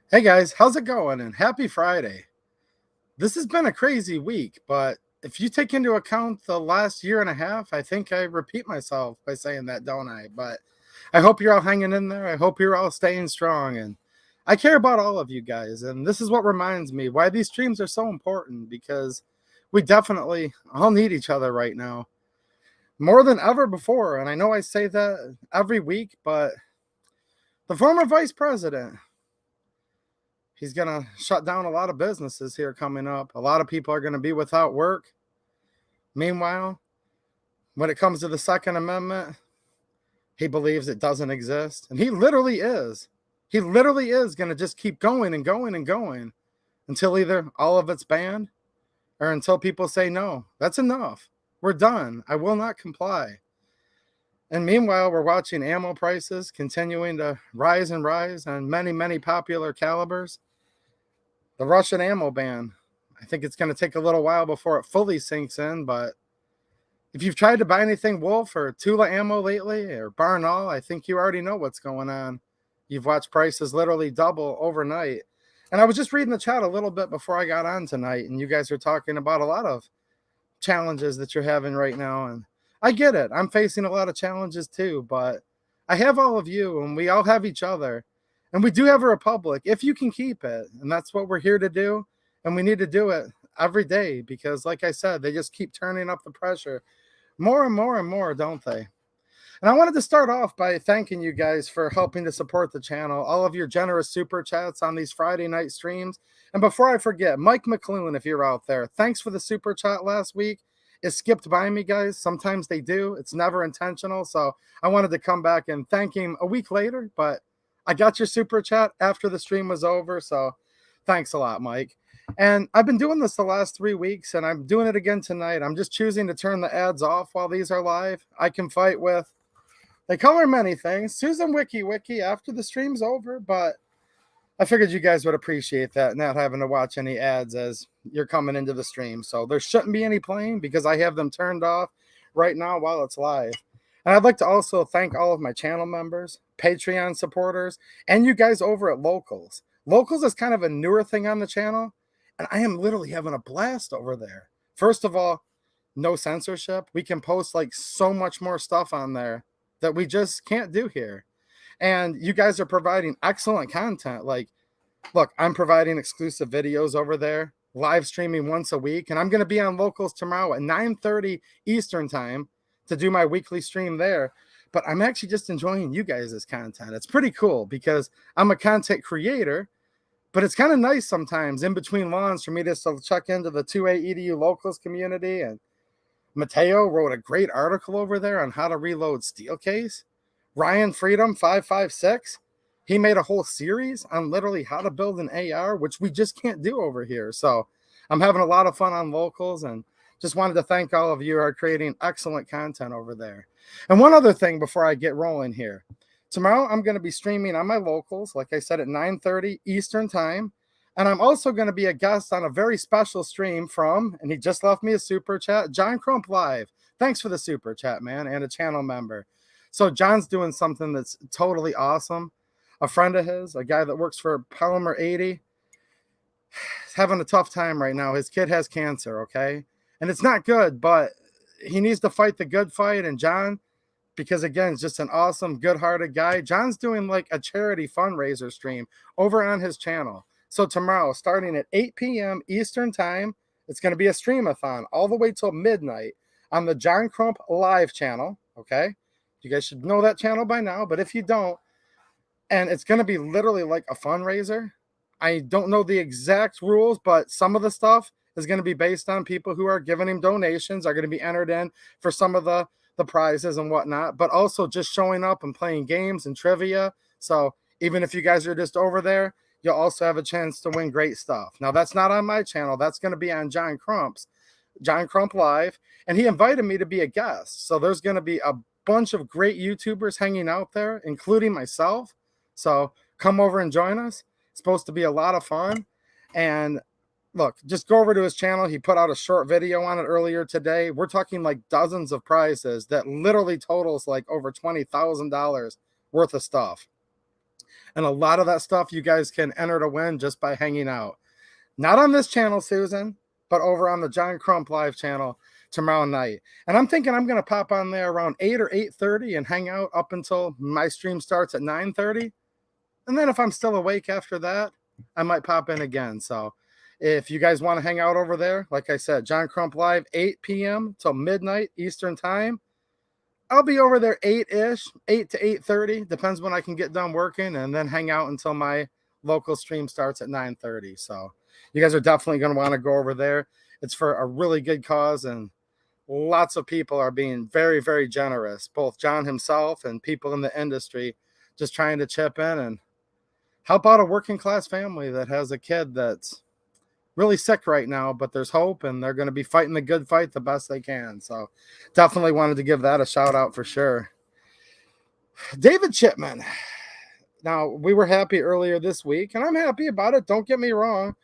Hey guys, how's it going? And happy Friday. This has been a crazy week, but if you take into account the last year and a half, I think I repeat myself by saying that, don't I? But I hope you're all hanging in there. I hope you're all staying strong. And I care about all of you guys. And this is what reminds me why these streams are so important because we definitely all need each other right now more than ever before. And I know I say that every week, but the former vice president, he's going to shut down a lot of businesses here coming up. A lot of people are going to be without work. Meanwhile, when it comes to the Second Amendment, he believes it doesn't exist. And he literally is. He literally is going to just keep going and going and going until either all of it's banned or until people say, no, that's enough. We're done. I will not comply. And meanwhile, we're watching ammo prices continuing to rise and rise on many, many popular calibers. The Russian ammo ban, I think it's going to take a little while before it fully sinks in, but if you've tried to buy anything Wolf or Tula ammo lately or Barnall, I think you already know what's going on. You've watched prices literally double overnight. And I was just reading the chat a little bit before I got on tonight, and you guys are talking about a lot of challenges that you're having right now. And I get it. I'm facing a lot of challenges too, but I have all of you, and we all have each other. And we do have a republic if you can keep it. And that's what we're here to do. And we need to do it every day because, like I said, they just keep turning up the pressure more and more and more, don't they? And I wanted to start off by thanking you guys for helping to support the channel, all of your generous super chats on these Friday night streams. And before I forget, Mike McClune, if you're out there, thanks for the super chat last week. It skipped by me, guys. Sometimes they do. It's never intentional. So I wanted to come back and thank him a week later, but I got your super chat after the stream was over. So thanks a lot, Mike. And I've been doing this the last 3 weeks, and I'm doing it again tonight. I'm just choosing to turn the ads off while these are live. I can fight with, they color many things, Susan Wiki after the stream's over, but I figured you guys would appreciate that, not having to watch any ads as you're coming into the stream. So there shouldn't be any playing because I have them turned off right now while it's live. And I'd like to also thank all of my channel members, Patreon supporters, and you guys over at Locals. Locals is kind of a newer thing on the channel, and I am literally having a blast over there. First of all, no censorship. We can post like so much more stuff on there that we just can't do here. And you guys are providing excellent content. Like, look, I'm providing exclusive videos over there, live streaming once a week, and I'm going to be on Locals tomorrow at 9:30 Eastern time to do my weekly stream there. But I'm actually just enjoying you guys' content. It's pretty cool because I'm a content creator, but it's kind of nice sometimes in between lawns for me to check into the 2A EDU Locals community. And Mateo wrote a great article over there on how to reload Steelcase. Ryan Freedom 556, he made a whole series on literally how to build an AR, which we just can't do over here. So I'm having a lot of fun on Locals, and just wanted to thank all of you who are creating excellent content over there. And one other thing before I get rolling here. Tomorrow I'm going to be streaming on my Locals, like I said, at 9:30 Eastern time. And I'm also going to be a guest on a very special stream from, and he just left me a super chat, John Crump Live. Thanks for the super chat, man, and a channel member. So John's doing something that's totally awesome. A friend of his, a guy that works for Polymer 80, is having a tough time right now. His kid has cancer, okay? And it's not good, but he needs to fight the good fight. And John, because again, it's just an awesome, good-hearted guy. John's doing like a charity fundraiser stream over on his channel. So tomorrow, starting at 8 p.m. Eastern time, it's going to be a streamathon all the way till midnight on the John Crump Live channel, okay? You guys should know that channel by now, but if you don't, and it's going to be literally like a fundraiser. I don't know the exact rules, but some of the stuff is going to be based on people who are giving him donations, are going to be entered in for some of the prizes and whatnot, but also just showing up and playing games and trivia. So even if you guys are just over there, you'll also have a chance to win great stuff. Now, that's not on my channel. That's going to be on John Crump's, John Crump Live, and he invited me to be a guest. So there's going to be a bunch of great YouTubers hanging out there, including myself. So come over and join us. It's supposed to be a lot of fun. And look, just go over to his channel. He put out a short video on it earlier today. We're talking like dozens of prizes that literally totals like over $20,000 worth of stuff. And a lot of that stuff you guys can enter to win just by hanging out. Not on this channel, Susan, but over on the John Crump live channel tomorrow night. And I'm thinking I'm going to pop on there around 8 or 8:30 and hang out up until my stream starts at 9:30. And then if I'm still awake after that, I might pop in again. So if you guys want to hang out over there, like I said, John Crump live, 8 p.m. till midnight Eastern time. I'll be over there 8-ish, 8 to 8:30. Depends when I can get done working, and then hang out until my local stream starts at 9:30. So you guys are definitely going to want to go over there. It's for a really good cause, and lots of people are being very, very generous, both John himself and people in the industry, just trying to chip in and help out a working class family that has a kid that's really sick right now, but there's hope, and they're going to be fighting the good fight the best they can. So definitely wanted to give that a shout out for sure. David Chipman. Now, we were happy earlier this week, and I'm happy about it. Don't get me wrong.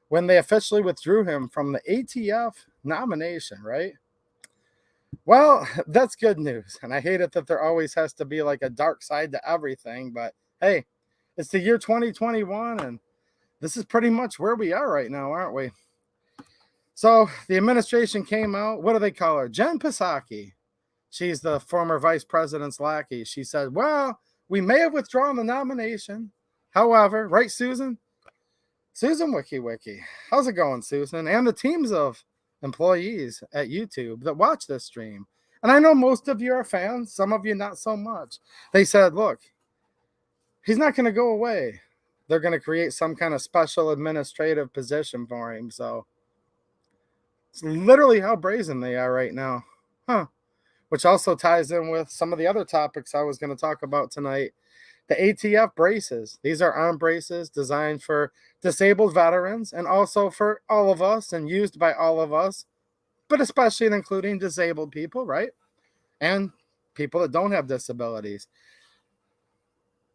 When they officially withdrew him from the ATF nomination, right? Well, that's good news. And I hate it that there always has to be like a dark side to everything. But hey, it's the year 2021, and this is pretty much where we are right now, aren't we? So the administration came out. What do they call her? Jen Psaki. She's the former vice president's lackey. She said, well, we may have withdrawn the nomination. However, right, Susan? Susan WikiWiki. How's it going, Susan? And the teams of employees at YouTube that watch this stream. And I know most of you are fans. Some of you not so much. They said, look, he's not going to go away. They're going to create some kind of special administrative position for him. So it's literally how brazen they are right now. Which also ties in with some of the other topics I was going to talk about tonight. The ATF braces. These are arm braces designed for disabled veterans and also for all of us and used by all of us, but especially including disabled people, right? And people that don't have disabilities.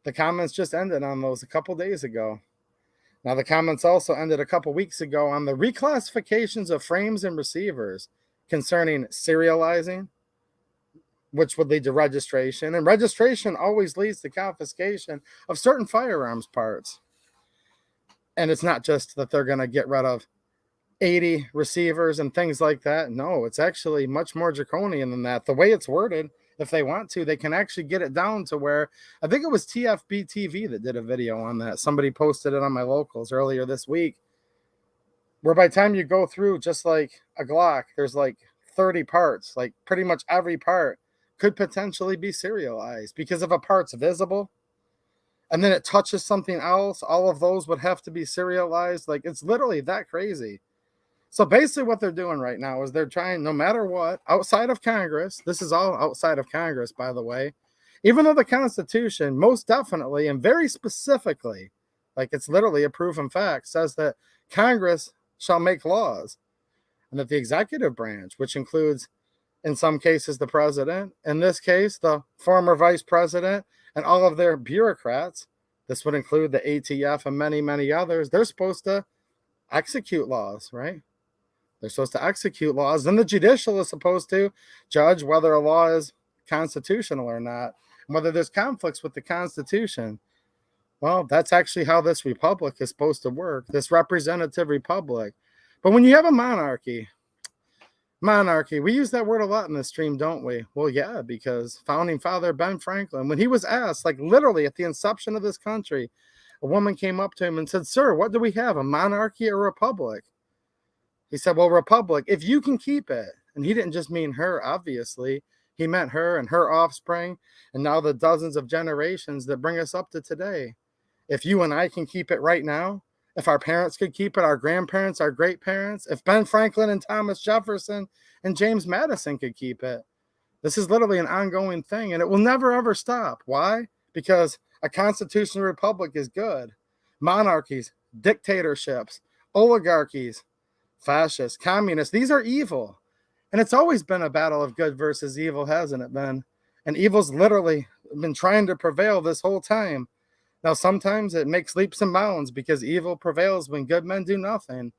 The comments just ended on those a couple days ago. Now, the comments also ended a couple weeks ago on the reclassifications of frames and receivers concerning serializing, which would lead to registration. And registration always leads to confiscation of certain firearms parts. And it's not just that they're going to get rid of 80 receivers and things like that. No, it's actually much more draconian than that. The way it's worded, if they want to, they can actually get it down to where, I think it was TFB TV that did a video on that. Somebody posted it on my locals earlier this week, where by the time you go through, just like a Glock, there's like 30 parts, like pretty much every part could potentially be serialized, because if a part's visible and then it touches something else, all of those would have to be serialized. Like, it's literally that crazy. So basically what they're doing right now is they're trying, no matter what, outside of Congress, this is all outside of Congress, by the way, even though the Constitution most definitely and very specifically, like it's literally a proven fact, says that Congress shall make laws, and that the executive branch, which includes in some cases the president, in this case the former vice president, and all of their bureaucrats, this would include the ATF and many, many others, they're supposed to execute laws, right? They're supposed to execute laws. Then the judicial is supposed to judge whether a law is constitutional or not, and whether there's conflicts with the Constitution. Well, that's actually how this republic is supposed to work, this representative republic. But when you have a monarchy, we use that word a lot in this stream, don't we? Well, yeah, because founding father Ben Franklin, when he was asked, like literally at the inception of this country, a woman came up to him and said, sir, what do we have, a monarchy or a republic? He said, well, republic, if you can keep it. And he didn't just mean her, obviously. He meant her and her offspring, and now the dozens of generations that bring us up to today. If you and I can keep it right now, if our parents could keep it, our grandparents, our great parents, if Ben Franklin and Thomas Jefferson and James Madison could keep it, this is literally an ongoing thing, and it will never, ever stop. Why? Because a constitutional republic is good. Monarchies, dictatorships, oligarchies, fascists, communists, these are evil. And it's always been a battle of good versus evil, hasn't it been? And evil's literally been trying to prevail this whole time. Now, sometimes it makes leaps and bounds because evil prevails when good men do nothing.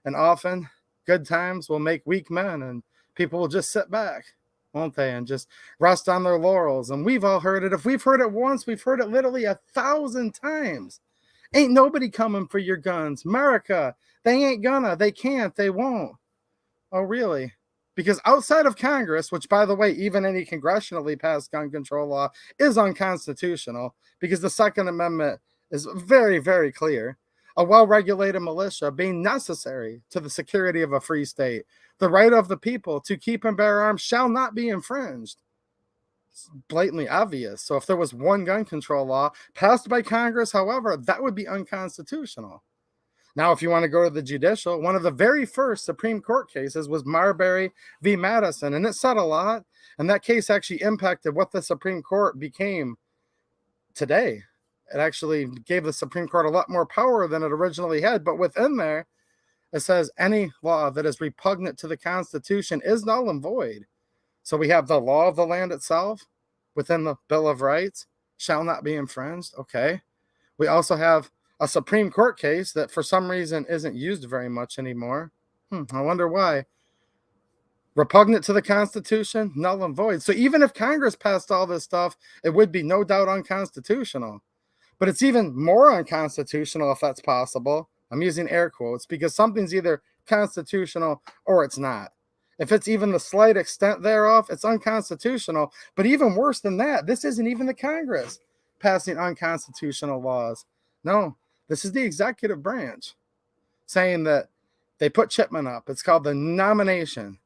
And often, good times will make weak men, and people will just sit back. won't they? And just rest on their laurels. And we've all heard it. If we've heard it once, we've heard it literally 1,000 times. Ain't nobody coming for your guns. America, they ain't gonna, they can't, they won't. Oh, really? Because outside of Congress, which, by the way, even any congressionally passed gun control law is unconstitutional, because the Second Amendment is very, very clear. A well-regulated militia being necessary to the security of a free state. The right of the people to keep and bear arms shall not be infringed. It's blatantly obvious. So if there was one gun control law passed by Congress, however, that would be unconstitutional. Now, if you want to go to the judicial, one of the very first Supreme Court cases was Marbury v. Madison, and it said a lot. And that case actually impacted what the Supreme Court became today. It actually gave the Supreme Court a lot more power than it originally had. But within there, it says any law that is repugnant to the Constitution is null and void. So we have the law of the land itself within the Bill of Rights shall not be infringed. Okay. We also have a Supreme Court case that for some reason isn't used very much anymore. I wonder why. Repugnant to the Constitution, null and void. So even if Congress passed all this stuff, it would be no doubt unconstitutional. But it's even more unconstitutional if that's possible. I'm using air quotes because something's either constitutional or it's not. If it's even the slight extent thereof, it's unconstitutional. But even worse than that, this isn't even the Congress passing unconstitutional laws. No, this is the executive branch saying that they put Chipman up. It's called the nomination.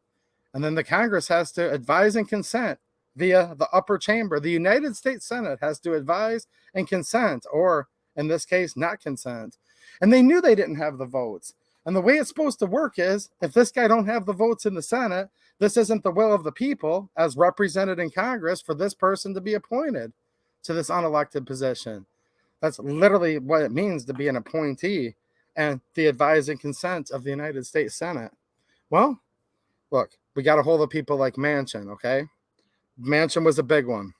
And then the Congress has to advise and consent via the upper chamber. The United States Senate has to advise and consent, or in this case, not consent. And they knew they didn't have the votes. And the way it's supposed to work is if this guy don't have the votes in the Senate, this isn't the will of the people as represented in Congress for this person to be appointed to this unelected position. That's literally what it means to be an appointee and the advise and consent of the United States Senate. Well, look, we got a hold of people like Manchin, okay? Manchin was a big one.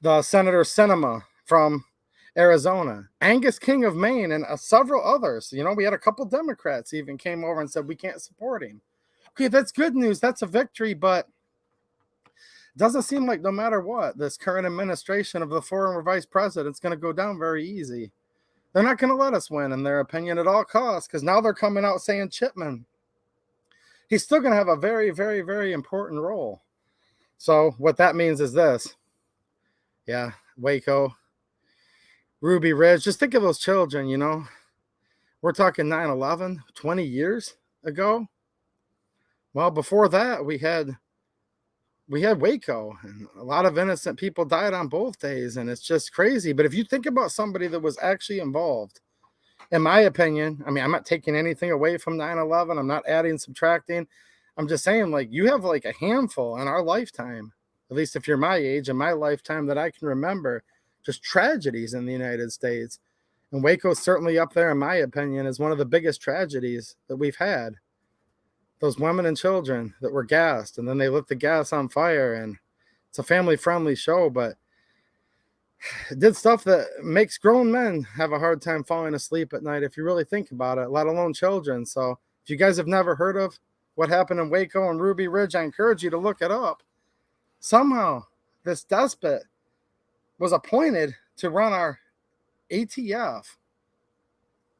The Senator Sinema from Arizona, Angus King of Maine, and several others. You know, we had a couple Democrats even came over and said we can't support him. Okay, that's good news. That's a victory, but it doesn't seem like no matter what, this current administration of the former vice president is going to go down very easy. They're not going to let us win, in their opinion, at all costs, because now they're coming out saying Chipman. He's still going to have a very, very, very important role. So what that means is this. Yeah, Waco, Ruby Ridge. Just think of those children, you know. We're talking 9/11, 20 years ago. Well, before that, we had Waco, and a lot of innocent people died on both days, and it's just crazy. But if you think about somebody that was actually involved, in my opinion, I mean, I'm not taking anything away from 9/11. I'm not adding, subtracting. I'm just saying, like, you have like a handful in our lifetime, at least if you're my age, in my lifetime that I can remember, just tragedies in the United States. And Waco's certainly up there, in my opinion, as one of the biggest tragedies that we've had. Those women and children that were gassed, and then they lit the gas on fire. And it's a family-friendly show, but it did stuff that makes grown men have a hard time falling asleep at night, if you really think about it, let alone children. So if you guys have never heard of what happened in Waco and Ruby Ridge, I encourage you to look it up. Somehow, this despot was appointed to run our ATF.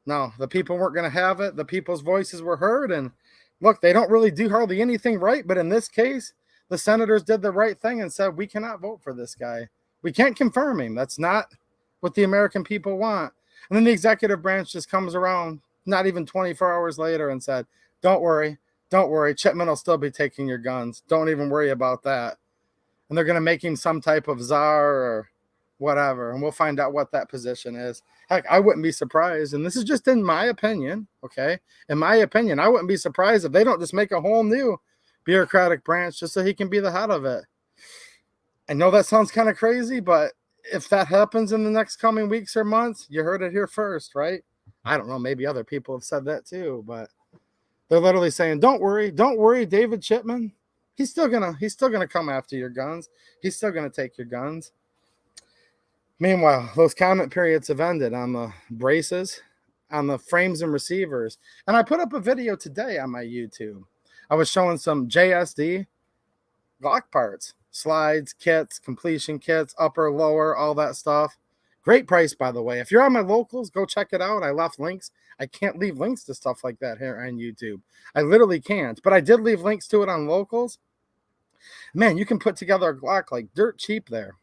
No, the people weren't going to have it. The people's voices were heard. And look, they don't really do hardly anything right. But in this case, the senators did the right thing and said, we cannot vote for this guy. We can't confirm him. That's not what the American people want. And then the executive branch just comes around not even 24 hours later and said, don't worry. Chipman will still be taking your guns. Don't even worry about that. And they're going to make him some type of czar or whatever. And we'll find out what that position is. Heck, I wouldn't be surprised. And this is just in my opinion. Okay. In my opinion, I wouldn't be surprised if they don't just make a whole new bureaucratic branch just so he can be the head of it. I know that sounds kind of crazy, but if that happens in the next coming weeks or months, you heard it here first, right? I don't know. Maybe other people have said that too, but they're literally saying, don't worry, David Chipman. He's still gonna come after your guns. He's still gonna take your guns. Meanwhile, those comment periods have ended on the braces, on the frames and receivers. And I put up a video today on my YouTube. I was showing some JSD Glock parts, slides, kits, completion kits, upper, lower, all that stuff. Great price, by the way. If you're on my locals, go check it out. I left links. I can't leave links to stuff like that here on YouTube. I literally can't, but I did leave links to it on locals. Man, you can put together a Glock like dirt cheap there.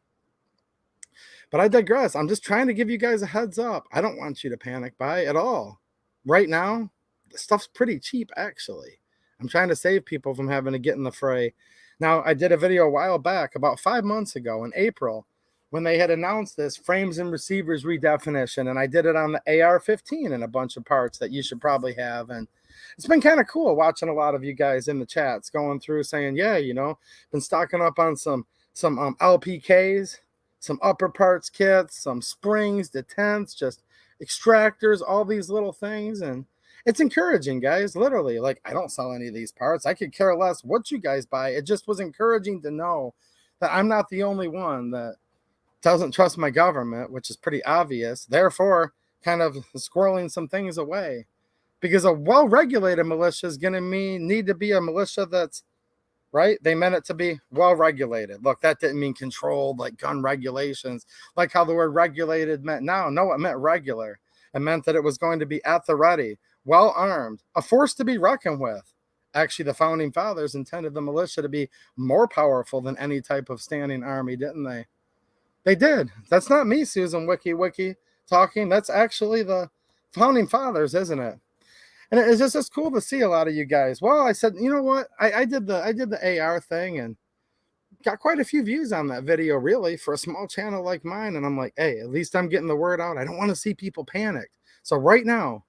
But I digress. I'm just trying to give you guys a heads up. I don't want you to panic buy at all. Right now, the stuff's pretty cheap, actually. I'm trying to save people from having to get in the fray. Now, I did a video a while back, about 5 months ago in April, when they had announced this frames and receivers redefinition, and I did it on the AR-15 and a bunch of parts that you should probably have. And it's been kind of cool watching a lot of you guys in the chats going through saying, yeah, been stocking up on some LPKs, some upper parts kits, some springs, detents, just extractors, all these little things. And it's encouraging, guys. Literally, like, I don't sell any of these parts. I could care less what you guys buy. It just was encouraging to know that I'm not the only one that doesn't trust my government, which is pretty obvious. Therefore, kind of squirreling some things away. Because a well-regulated militia is going to need to be a militia that's right? They meant it to be well-regulated. Look, that didn't mean controlled like gun regulations, like how the word regulated meant now. No, it meant regular. It meant that it was going to be at the ready, well-armed, a force to be reckoned with. Actually, the founding fathers intended the militia to be more powerful than any type of standing army, didn't they? They did. That's not me, Susan Wiki talking. That's actually the founding fathers, isn't it? And it's just cool to see a lot of you guys. Well, I said, you know what? I did the AR thing and got quite a few views on that video, really, for a small channel like mine. And I'm like, hey, at least I'm getting the word out. I don't want to see people panicked. So right now,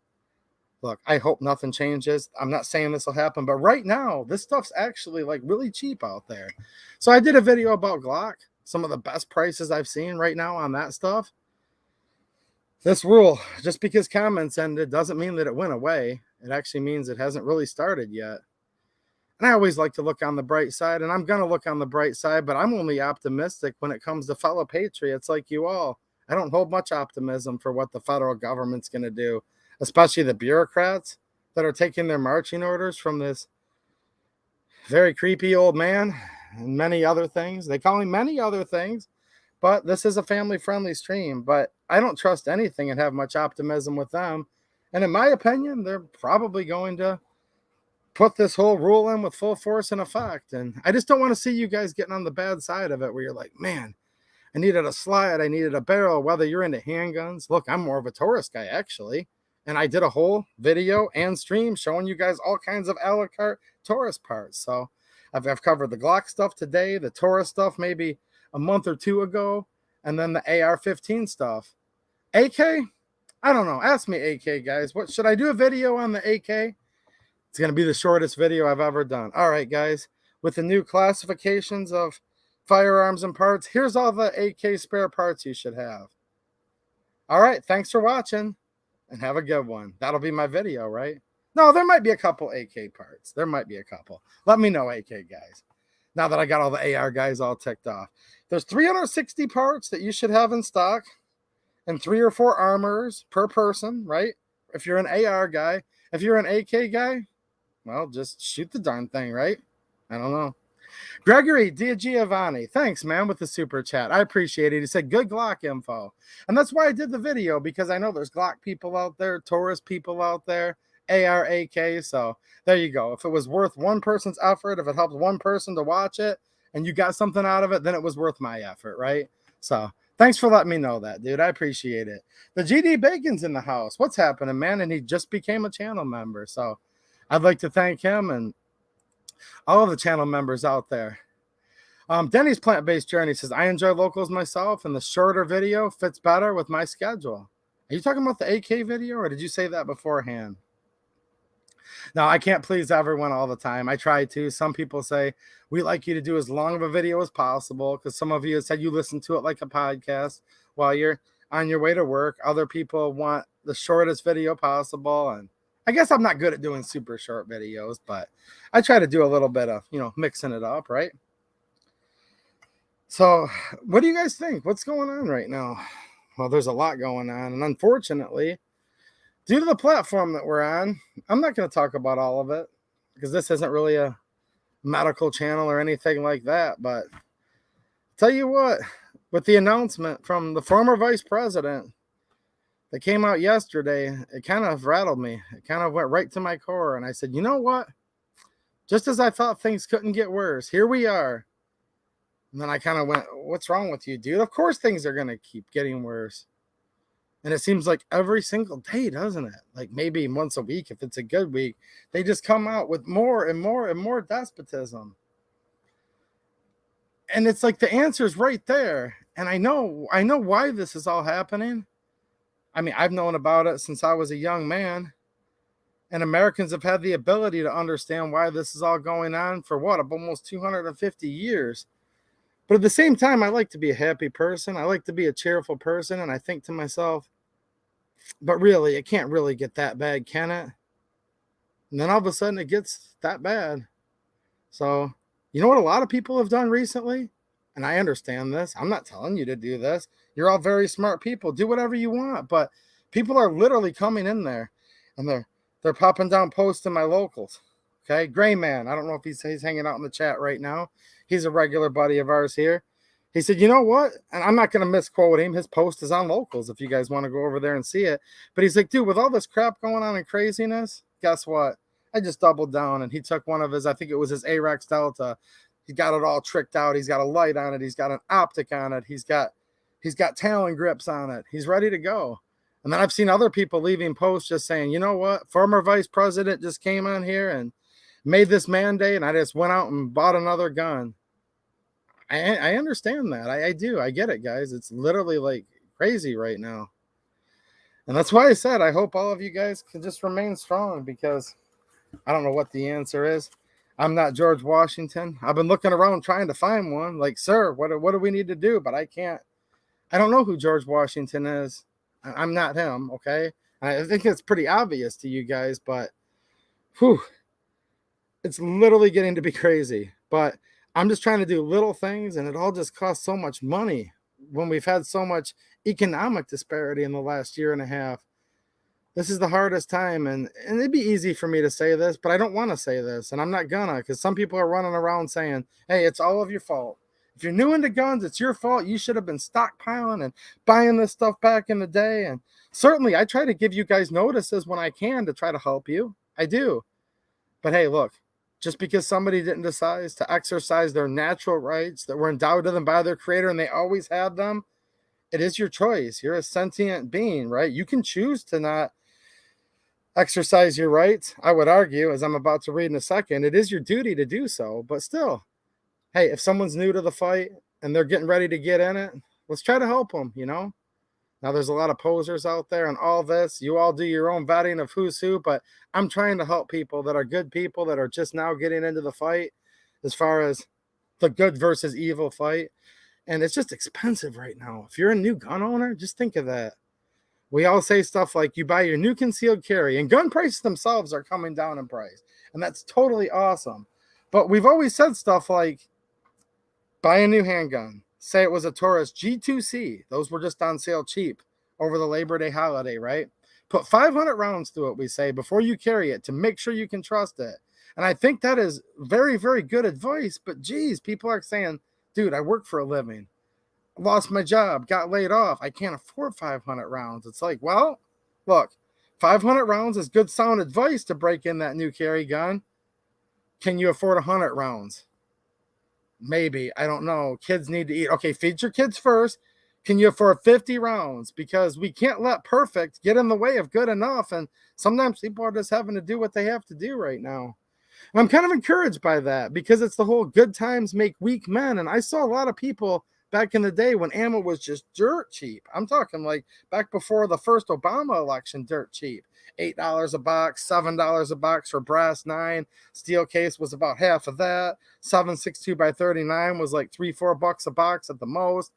look, I hope nothing changes. I'm not saying this will happen, but right now, this stuff's actually like really cheap out there. So I did a video about Glock, some of the best prices I've seen right now on that stuff. This rule, just because comments ended, doesn't mean that it went away. It actually means it hasn't really started yet. And I always like to look on the bright side, and I'm going to look on the bright side, but I'm only optimistic when it comes to fellow patriots like you all. I don't hold much optimism for what the federal government's going to do, especially the bureaucrats that are taking their marching orders from this very creepy old man and many other things. They call him many other things. But this is a family-friendly stream, but I don't trust anything and have much optimism with them. And in my opinion, they're probably going to put this whole rule in with full force and effect. And I just don't want to see you guys getting on the bad side of it where you're like, man, I needed a slide, I needed a barrel, whether you're into handguns. Look, I'm more of a Taurus guy, actually. And I did a whole video and stream showing you guys all kinds of a la carte Taurus parts. So I've covered the Glock stuff today, the Taurus stuff maybe a month or two ago, and then the AR-15 stuff. AK? I don't know. Ask me AK, guys. What should I do a video on the AK? It's going to be the shortest video I've ever done. All right, guys. With the new classifications of firearms and parts, here's all the AK spare parts you should have. All right. Thanks for watching, and have a good one. That'll be my video, right? No, there might be a couple AK parts. There might be a couple. Let me know, AK guys. Now that I got all the AR guys all ticked off. There's 360 parts that you should have in stock and 3 or 4 armors per person, right? If you're an AR guy. If you're an AK guy, well, just shoot the darn thing, right? I don't know. Gregory Giovanni, thanks, man, with the super chat. I appreciate it. He said, good Glock info. And that's why I did the video, because I know there's Glock people out there, Taurus people out there, AR, AK. So there you go. If it was worth one person's effort, if it helped one person to watch it, and you got something out of it, then it was worth my effort, right? So thanks for letting me know that, dude. I appreciate it. The GD Bacon's in the house. What's happening, man? And he just became a channel member. So I'd like to thank him and all of the channel members out there. Denny's Plant-Based Journey says, I enjoy locals myself, and the shorter video fits better with my schedule. Are you talking about the AK video, or did you say that beforehand? Now, I can't please everyone all the time. I try to. Some people say, we like you to do as long of a video as possible, because some of you have said you listen to it like a podcast while you're on your way to work. Other people want the shortest video possible, and I guess I'm not good at doing super short videos, but I try to do a little bit of, mixing it up, right? So what do you guys think? What's going on right now? Well, there's a lot going on, and unfortunately, due to the platform that we're on, I'm not going to talk about all of it, because this isn't really a medical channel or anything like that. But tell you what, with the announcement from the former vice president that came out yesterday, it kind of rattled me. It kind of went right to my core. And I said, you know what? Just as I thought things couldn't get worse, here we are. And then I kind of went, what's wrong with you, dude? Of course things are going to keep getting worse. And it seems like every single day, doesn't it? Like maybe once a week, if it's a good week, they just come out with more and more and more despotism. And it's like the answer is right there. And I know why this is all happening. I mean, I've known about it since I was a young man. And Americans have had the ability to understand why this is all going on for what, almost 250 years. But at the same time, I like to be a happy person. I like to be a cheerful person. And I think to myself, but really, it can't really get that bad, can it? And then all of a sudden it gets that bad. So, you know what a lot of people have done recently? And I understand this. I'm not telling you to do this. You're all very smart people. Do whatever you want. But people are literally coming in there and they're popping down posts in my locals. Okay. Gray Man. I don't know if he's hanging out in the chat right now. He's a regular buddy of ours here. He said, you know what? And I'm not going to misquote him. His post is on locals if you guys want to go over there and see it. But he's like, dude, with all this crap going on and craziness, guess what? I just doubled down and he took one of his, I think it was his Arex Delta. He got it all tricked out. He's got a light on it. He's got an optic on it. He's got Talon grips on it. He's ready to go. And then I've seen other people leaving posts just saying, you know what? Former vice president just came on here and made this mandate and I just went out and bought another gun. I understand that. I do. I get it, guys. It's literally like crazy right now. And that's why I said I hope all of you guys can just remain strong because I don't know what the answer is. I'm not George Washington. I've been looking around trying to find one. Like, sir, what do we need to do? But I can't. I don't know who George Washington is. I'm not him, okay? I think it's pretty obvious to you guys, but whew, it's literally getting to be crazy. But I'm just trying to do little things, and it all just costs so much money when we've had so much economic disparity in the last year and a half. This is the hardest time, and it'd be easy for me to say this, but I don't want to say this, and I'm not gonna, because some people are running around saying, hey, it's all of your fault. If you're new into guns, it's your fault. You should have been stockpiling and buying this stuff back in the day. And certainly, I try to give you guys notices when I can to try to help you. I do. But hey, look, just because somebody didn't decide to exercise their natural rights that were endowed to them by their creator and they always had them, it is your choice. You're a sentient being, right? You can choose to not exercise your rights. I would argue, as I'm about to read in a second, it is your duty to do so. But still, hey, if someone's new to the fight and they're getting ready to get in it, let's try to help them, you know? Now, there's a lot of posers out there and all this. You all do your own vetting of who's who, but I'm trying to help people that are good people that are just now getting into the fight as far as the good versus evil fight. And it's just expensive right now. If you're a new gun owner, just think of that. We all say stuff like you buy your new concealed carry, and gun prices themselves are coming down in price. And that's totally awesome. But we've always said stuff like buy a new handgun. Say it was a Taurus G2C. Those were just on sale cheap over the Labor Day holiday, right? Put 500 rounds through it, we say, before you carry it to make sure you can trust it. And I think that is very, very good advice. But geez, people are saying, dude, I work for a living. Lost my job, got laid off. I can't afford 500 rounds. It's like, well, look, 500 rounds is good sound advice to break in that new carry gun. Can you afford 100 rounds? Maybe. I don't know. Kids need to eat. Okay, feed your kids first. Can you afford 50 rounds? Because we can't let perfect get in the way of good enough. And sometimes people are just having to do what they have to do right now. And I'm kind of encouraged by that because it's the whole good times make weak men. And I saw a lot of people back in the day when ammo was just dirt cheap. I'm talking like back before the first Obama election, dirt cheap. $8 a box, $7 a box for brass 9. Steel case was about half of that. 7.62 by 39 was like $3-4 a box at the most.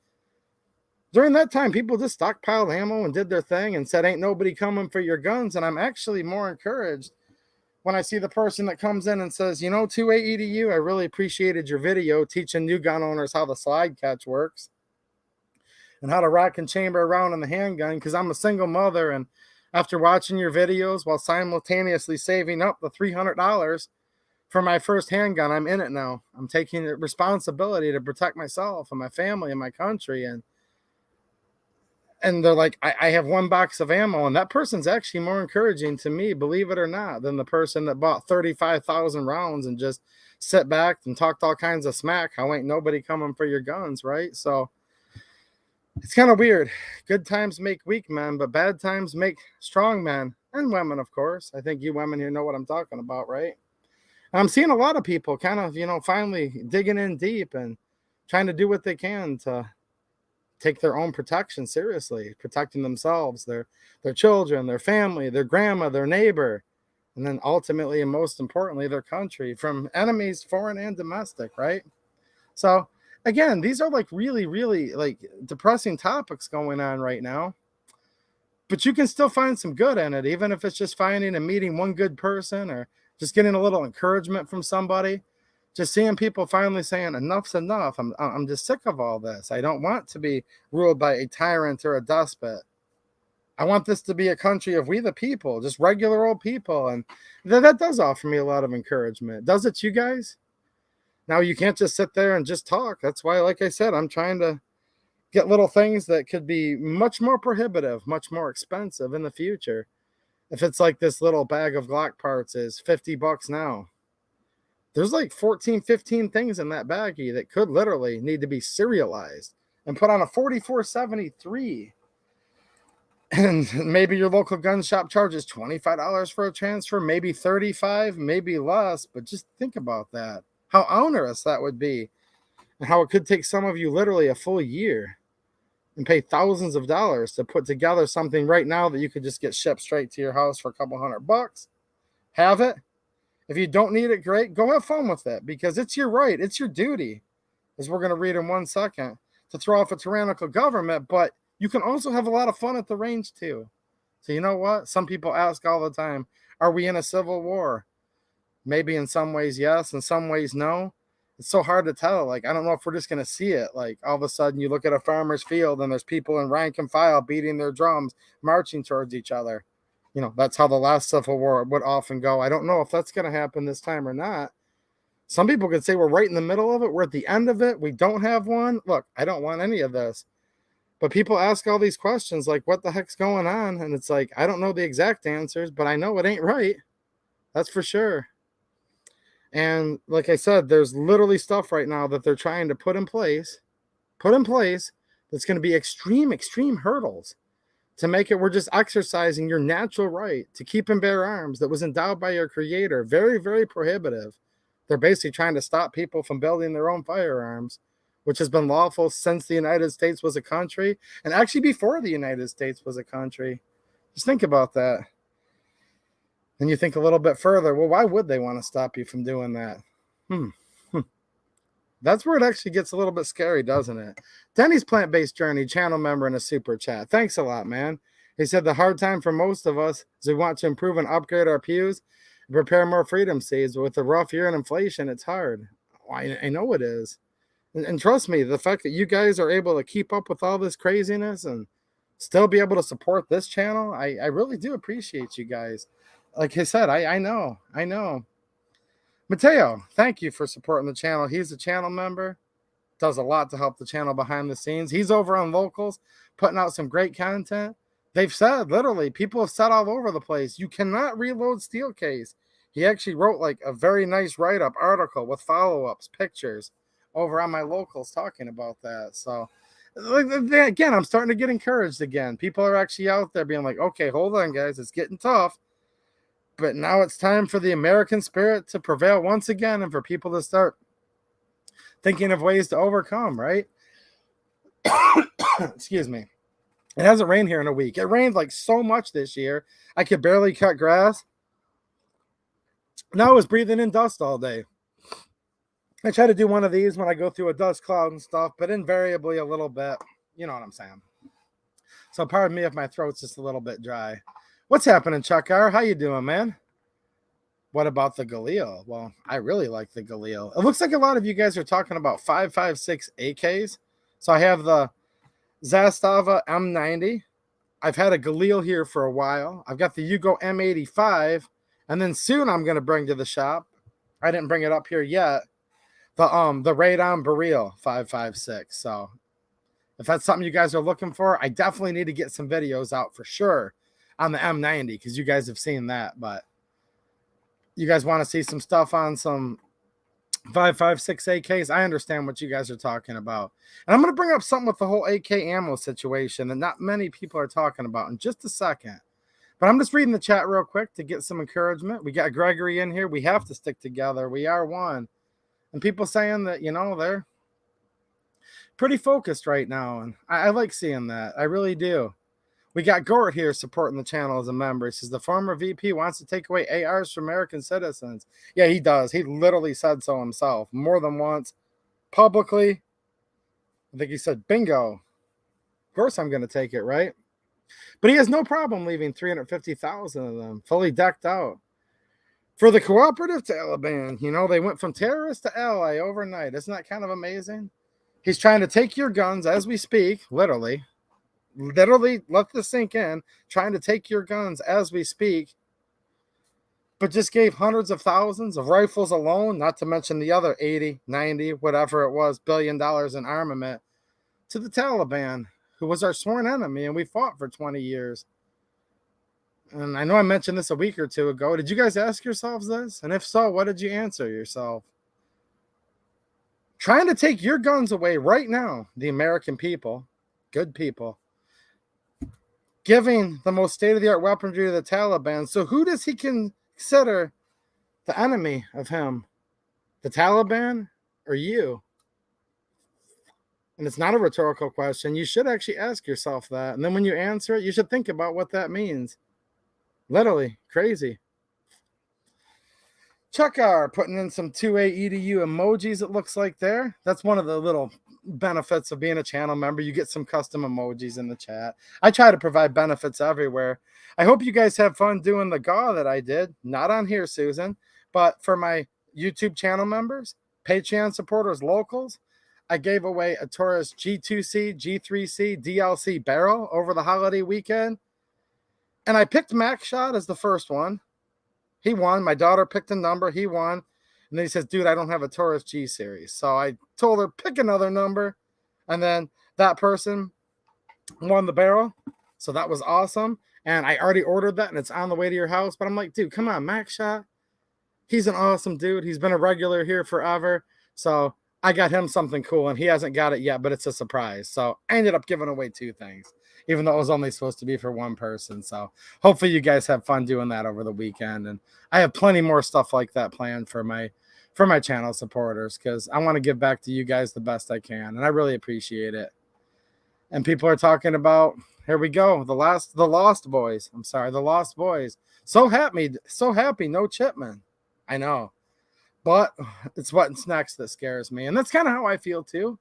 During that time, people just stockpiled ammo and did their thing and said, ain't nobody coming for your guns. And I'm actually more encouraged when I see the person that comes in and says, you know, 2AEDU, I really appreciated your video teaching new gun owners how the slide catch works and how to rack and chamber around in the handgun, because I'm a single mother, and after watching your videos while simultaneously saving up the $300 for my first handgun. I'm in it now. I'm taking responsibility to protect myself and my family and my country. And they're like, I have one box of ammo, and that person's actually more encouraging to me, believe it or not, than the person that bought 35,000 rounds and just sit back and talked all kinds of smack. How ain't nobody coming for your guns, right? So it's kind of weird. Good times make weak men, but bad times make strong men and women, of course. I think you women here know what I'm talking about, right? I'm seeing a lot of people kind of, finally digging in deep and trying to do what they can to take their own protection seriously, protecting themselves, their children, their family, their grandma, their neighbor, and then ultimately and most importantly, their country from enemies, foreign and domestic, right? So again, these are like really, really like depressing topics going on right now. But you can still find some good in it, even if it's just finding and meeting one good person or just getting a little encouragement from somebody. Just seeing people finally saying enough's enough. I'm just sick of all this. I don't want to be ruled by a tyrant or a despot. I want this to be a country of we the people, just regular old people. And that does offer me a lot of encouragement. Does it you guys? Now you can't just sit there and just talk. That's why, like I said, I'm trying to get little things that could be much more prohibitive, much more expensive in the future. If it's like this little bag of Glock parts is $50 now, there's like 14, 15 things in that baggie that could literally need to be serialized and put on a 4473. And maybe your local gun shop charges $25 for a transfer, maybe $35, maybe less. But just think about that. How onerous that would be. And how it could take some of you literally a full year and pay thousands of dollars to put together something right now that you could just get shipped straight to your house for a couple $100. Have it. If you don't need it, great. Go have fun with it because it's your right. It's your duty, as we're going to read in 1 second, to throw off a tyrannical government. But you can also have a lot of fun at the range too. So you know what? Some people ask all the time, are we in a civil war? Maybe in some ways, yes. In some ways, no. It's so hard to tell. Like, I don't know if we're just going to see it. Like, all of a sudden you look at a farmer's field and there's people in rank and file beating their drums, marching towards each other. That's how the last Civil War would often go. I don't know if that's going to happen this time or not. Some people could say we're right in the middle of it. We're at the end of it. We don't have one. Look, I don't want any of this. But people ask all these questions like, what the heck's going on? And it's like, I don't know the exact answers, but I know it ain't right. That's for sure. And like I said, there's literally stuff right now that they're trying to put in place that's going to be extreme hurdles to make it we're just exercising your natural right to keep and bear arms that was endowed by your creator. Very, very prohibitive. They're basically trying to stop people from building their own firearms, which has been lawful since the United States was a country, and actually before the United States was a country. Just think about that. And you think a little bit further, well, why would they want to stop you from doing that? That's where it actually gets a little bit scary, doesn't it? Denny's Plant-Based Journey, channel member in a super chat. Thanks a lot, man. He said the hard time for most of us is we want to improve and upgrade our pews and prepare more freedom seeds. But with the rough year and inflation, it's hard. I know it is. And trust me, the fact that you guys are able to keep up with all this craziness and still be able to support this channel, I really do appreciate you guys. Like I said, I know. Mateo, thank you for supporting the channel. He's a channel member, does a lot to help the channel behind the scenes. He's over on Locals, putting out some great content. They've said, literally, people have said all over the place, you cannot reload Steelcase. He actually wrote like a very nice write-up article with follow-ups, pictures over on my Locals talking about that. So again, I'm starting to get encouraged again. People are actually out there being like, okay, hold on, guys, it's getting tough. But now it's time for the American spirit to prevail once again and for people to start thinking of ways to overcome, right? Excuse me. It hasn't rained here in a week. It rained like so much this year. I could barely cut grass. Now I was breathing in dust all day. I try to do one of these when I go through a dust cloud and stuff, but invariably a little bit. You know what I'm saying. So pardon me if my throat's just a little bit dry. What's happening, Chuck R? How you doing, man? What about the Galil? Well, I really like the Galil. It looks like a lot of you guys are talking about 5.56 AKs. So I have the Zastava M90. I've had a Galil here for a while. I've got the Yugo M85. And then soon I'm going to bring to the shop I didn't bring it up here yet. The Radon Baril 5.56. So if that's something you guys are looking for, I definitely need to get some videos out for sure on the M90 because you guys have seen that. But you guys want to see some stuff on some 5.56 AKs? I understand what you guys are talking about. And I'm going to bring up something with the whole AK ammo situation that not many people are talking about in just a second. But I'm just reading the chat real quick to get some encouragement. We got Gregory in here. We have to stick together. We are one. And people saying that, you know, they're pretty focused right now. And I like seeing that. I really do. We got Gort here supporting the channel as a member. He says the former VP wants to take away ARs from American citizens. Yeah, he does. He literally said so himself more than once publicly. I think he said, bingo. Of course I'm going to take it, right? But he has no problem leaving 350,000 of them fully decked out. For the cooperative Taliban, you know, they went from terrorist to ally overnight. Isn't that kind of amazing? He's trying to take your guns as we speak, literally, let this sink in, trying to take your guns as we speak, but just gave hundreds of thousands of rifles alone, not to mention the other 80, 90, whatever it was, $1 billion in armament to the Taliban, who was our sworn enemy, and we fought for 20 years. And I know I mentioned this a week or two ago. Did you guys ask yourselves this? And if so, what did you answer yourself? Trying to take your guns away right now, the American people, good people, giving the most state-of-the-art weaponry to the Taliban. So who does he consider the enemy of him? The Taliban or you? And it's not a rhetorical question. You should actually ask yourself that. And then when you answer it, you should think about what that means. Literally crazy. Chuck R putting in some 2A EDU emojis, it looks like there. That's one of the little benefits of being a channel member. You get some custom emojis in the chat. I try to provide benefits everywhere. I hope you guys have fun doing the GAW that I did. Not on here, Susan, but for my YouTube channel members, Patreon supporters, locals, I gave away a Taurus G2C, G3C, DLC barrel over the holiday weekend. And I picked Max Shot as the first one. He won. My daughter picked a number. He won. And then he says, dude, I don't have a Taurus G series. So I told her, pick another number. And then that person won the barrel. So that was awesome. And I already ordered that and it's on the way to your house. But I'm like, dude, come on, Max Shot. He's an awesome dude. He's been a regular here forever. So I got him something cool and he hasn't got it yet, but it's a surprise. So I ended up giving away 2 things, even though it was only supposed to be for one person. So hopefully you guys have fun doing that over the weekend. And I have plenty more stuff like that planned for my channel supporters because I want to give back to you guys the best I can. And I really appreciate it. And people are talking about, here we go, the Lost Boys. I'm sorry, the Lost Boys. So happy, no Chipman. I know. But it's what's next that scares me. And that's kind of how I feel too.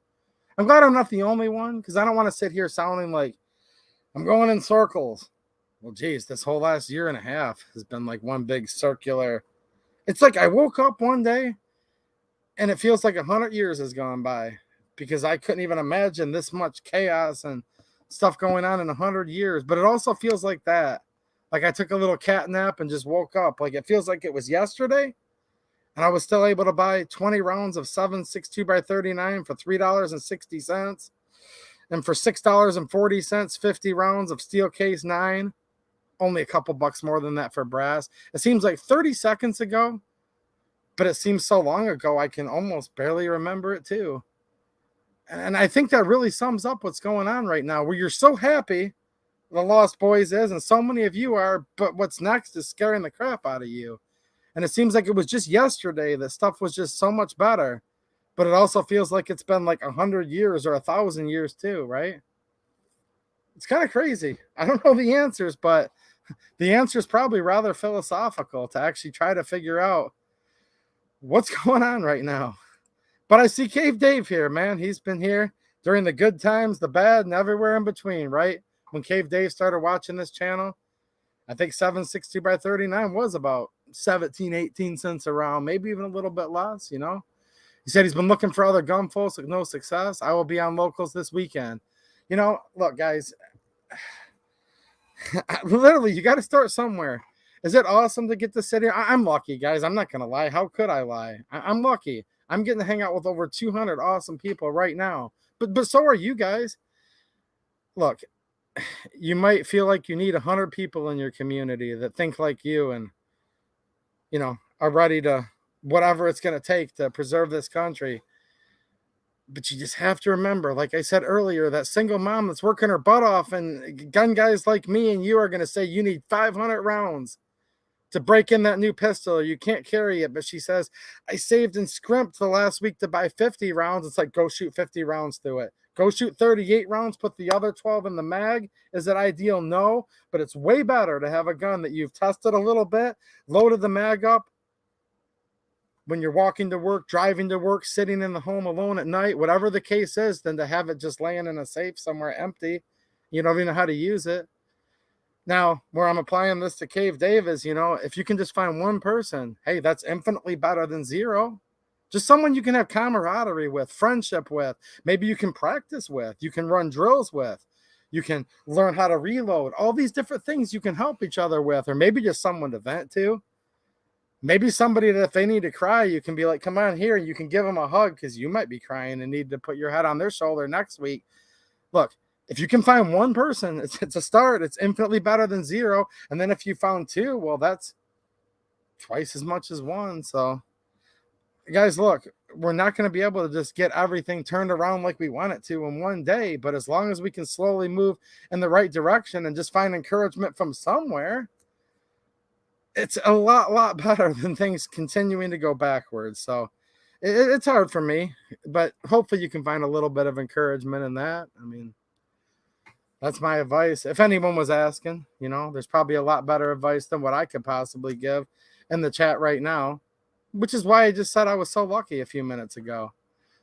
I'm glad I'm not the only one because I don't want to sit here sounding like I'm going in circles. Well, geez, this whole last year and a half has been like one big circular. It's like I woke up one day and it feels like 100 years has gone by because I couldn't even imagine this much chaos and stuff going on in 100 years. But it also feels like that. Like I took a little cat nap and just woke up. Like it feels like it was yesterday. And I was still able to buy 20 rounds of 7.62 by 39 for $3.60. And for $6.40, 50 rounds of steel case 9. Only a couple bucks more than that for brass. It seems like 30 seconds ago, but it seems so long ago I can almost barely remember it too. And I think that really sums up what's going on right now, where you're so happy the Lost Boys is, and so many of you are, but what's next is scaring the crap out of you. And it seems like it was just yesterday that stuff was just so much better. But it also feels like it's been like 100 years or 1,000 years too, right? It's kind of crazy. I don't know the answers, but the answer is probably rather philosophical to actually try to figure out what's going on right now. But I see Cave Dave here, man. He's been here during the good times, the bad, and everywhere in between, right? When Cave Dave started watching this channel, I think 7.62 by 39 was about 17, 18 cents around, maybe even a little bit less, you know. He said he's been looking for other gun folks with no success. I will be on locals this weekend. You know, look, guys, literally, you got to start somewhere. Is it awesome to get to sit here? I'm lucky, guys. I'm not going to lie. How could I lie? I'm lucky. I'm getting to hang out with over 200 awesome people right now. But so are you guys. Look, you might feel like you need 100 people in your community that think like you and, are ready to whatever it's going to take to preserve this country. But you just have to remember, like I said earlier, that single mom that's working her butt off, and gun guys like me and you are going to say you need 500 rounds to break in that new pistol. You can't carry it. But she says, I saved and scrimped the last week to buy 50 rounds. It's like, go shoot 50 rounds through it. Go shoot 38 rounds, put the other 12 in the mag. Is it ideal? No, but it's way better to have a gun that you've tested a little bit, loaded the mag up, when you're walking to work, driving to work, sitting in the home alone at night, whatever the case is, than to have it just laying in a safe somewhere empty. You don't even know how to use it. Now, where I'm applying this to Cave Dave is, if you can just find one person, hey, that's infinitely better than zero. Just someone you can have camaraderie with, friendship with, maybe you can practice with, you can run drills with, you can learn how to reload, all these different things you can help each other with, or maybe just someone to vent to. Maybe somebody that if they need to cry, you can be like, come on here, and you can give them a hug because you might be crying and need to put your head on their shoulder next week. Look, if you can find one person, it's a start. It's infinitely better than zero. And then if you found two, well, that's twice as much as one. So, guys, look, we're not going to be able to just get everything turned around like we want it to in one day. But as long as we can slowly move in the right direction and just find encouragement from somewhere, it's a lot better than things continuing to go backwards. So it's hard for me, but hopefully you can find a little bit of encouragement in that. I mean, that's my advice. If anyone was asking, there's probably a lot better advice than what I could possibly give in the chat right now, which is why I just said I was so lucky a few minutes ago.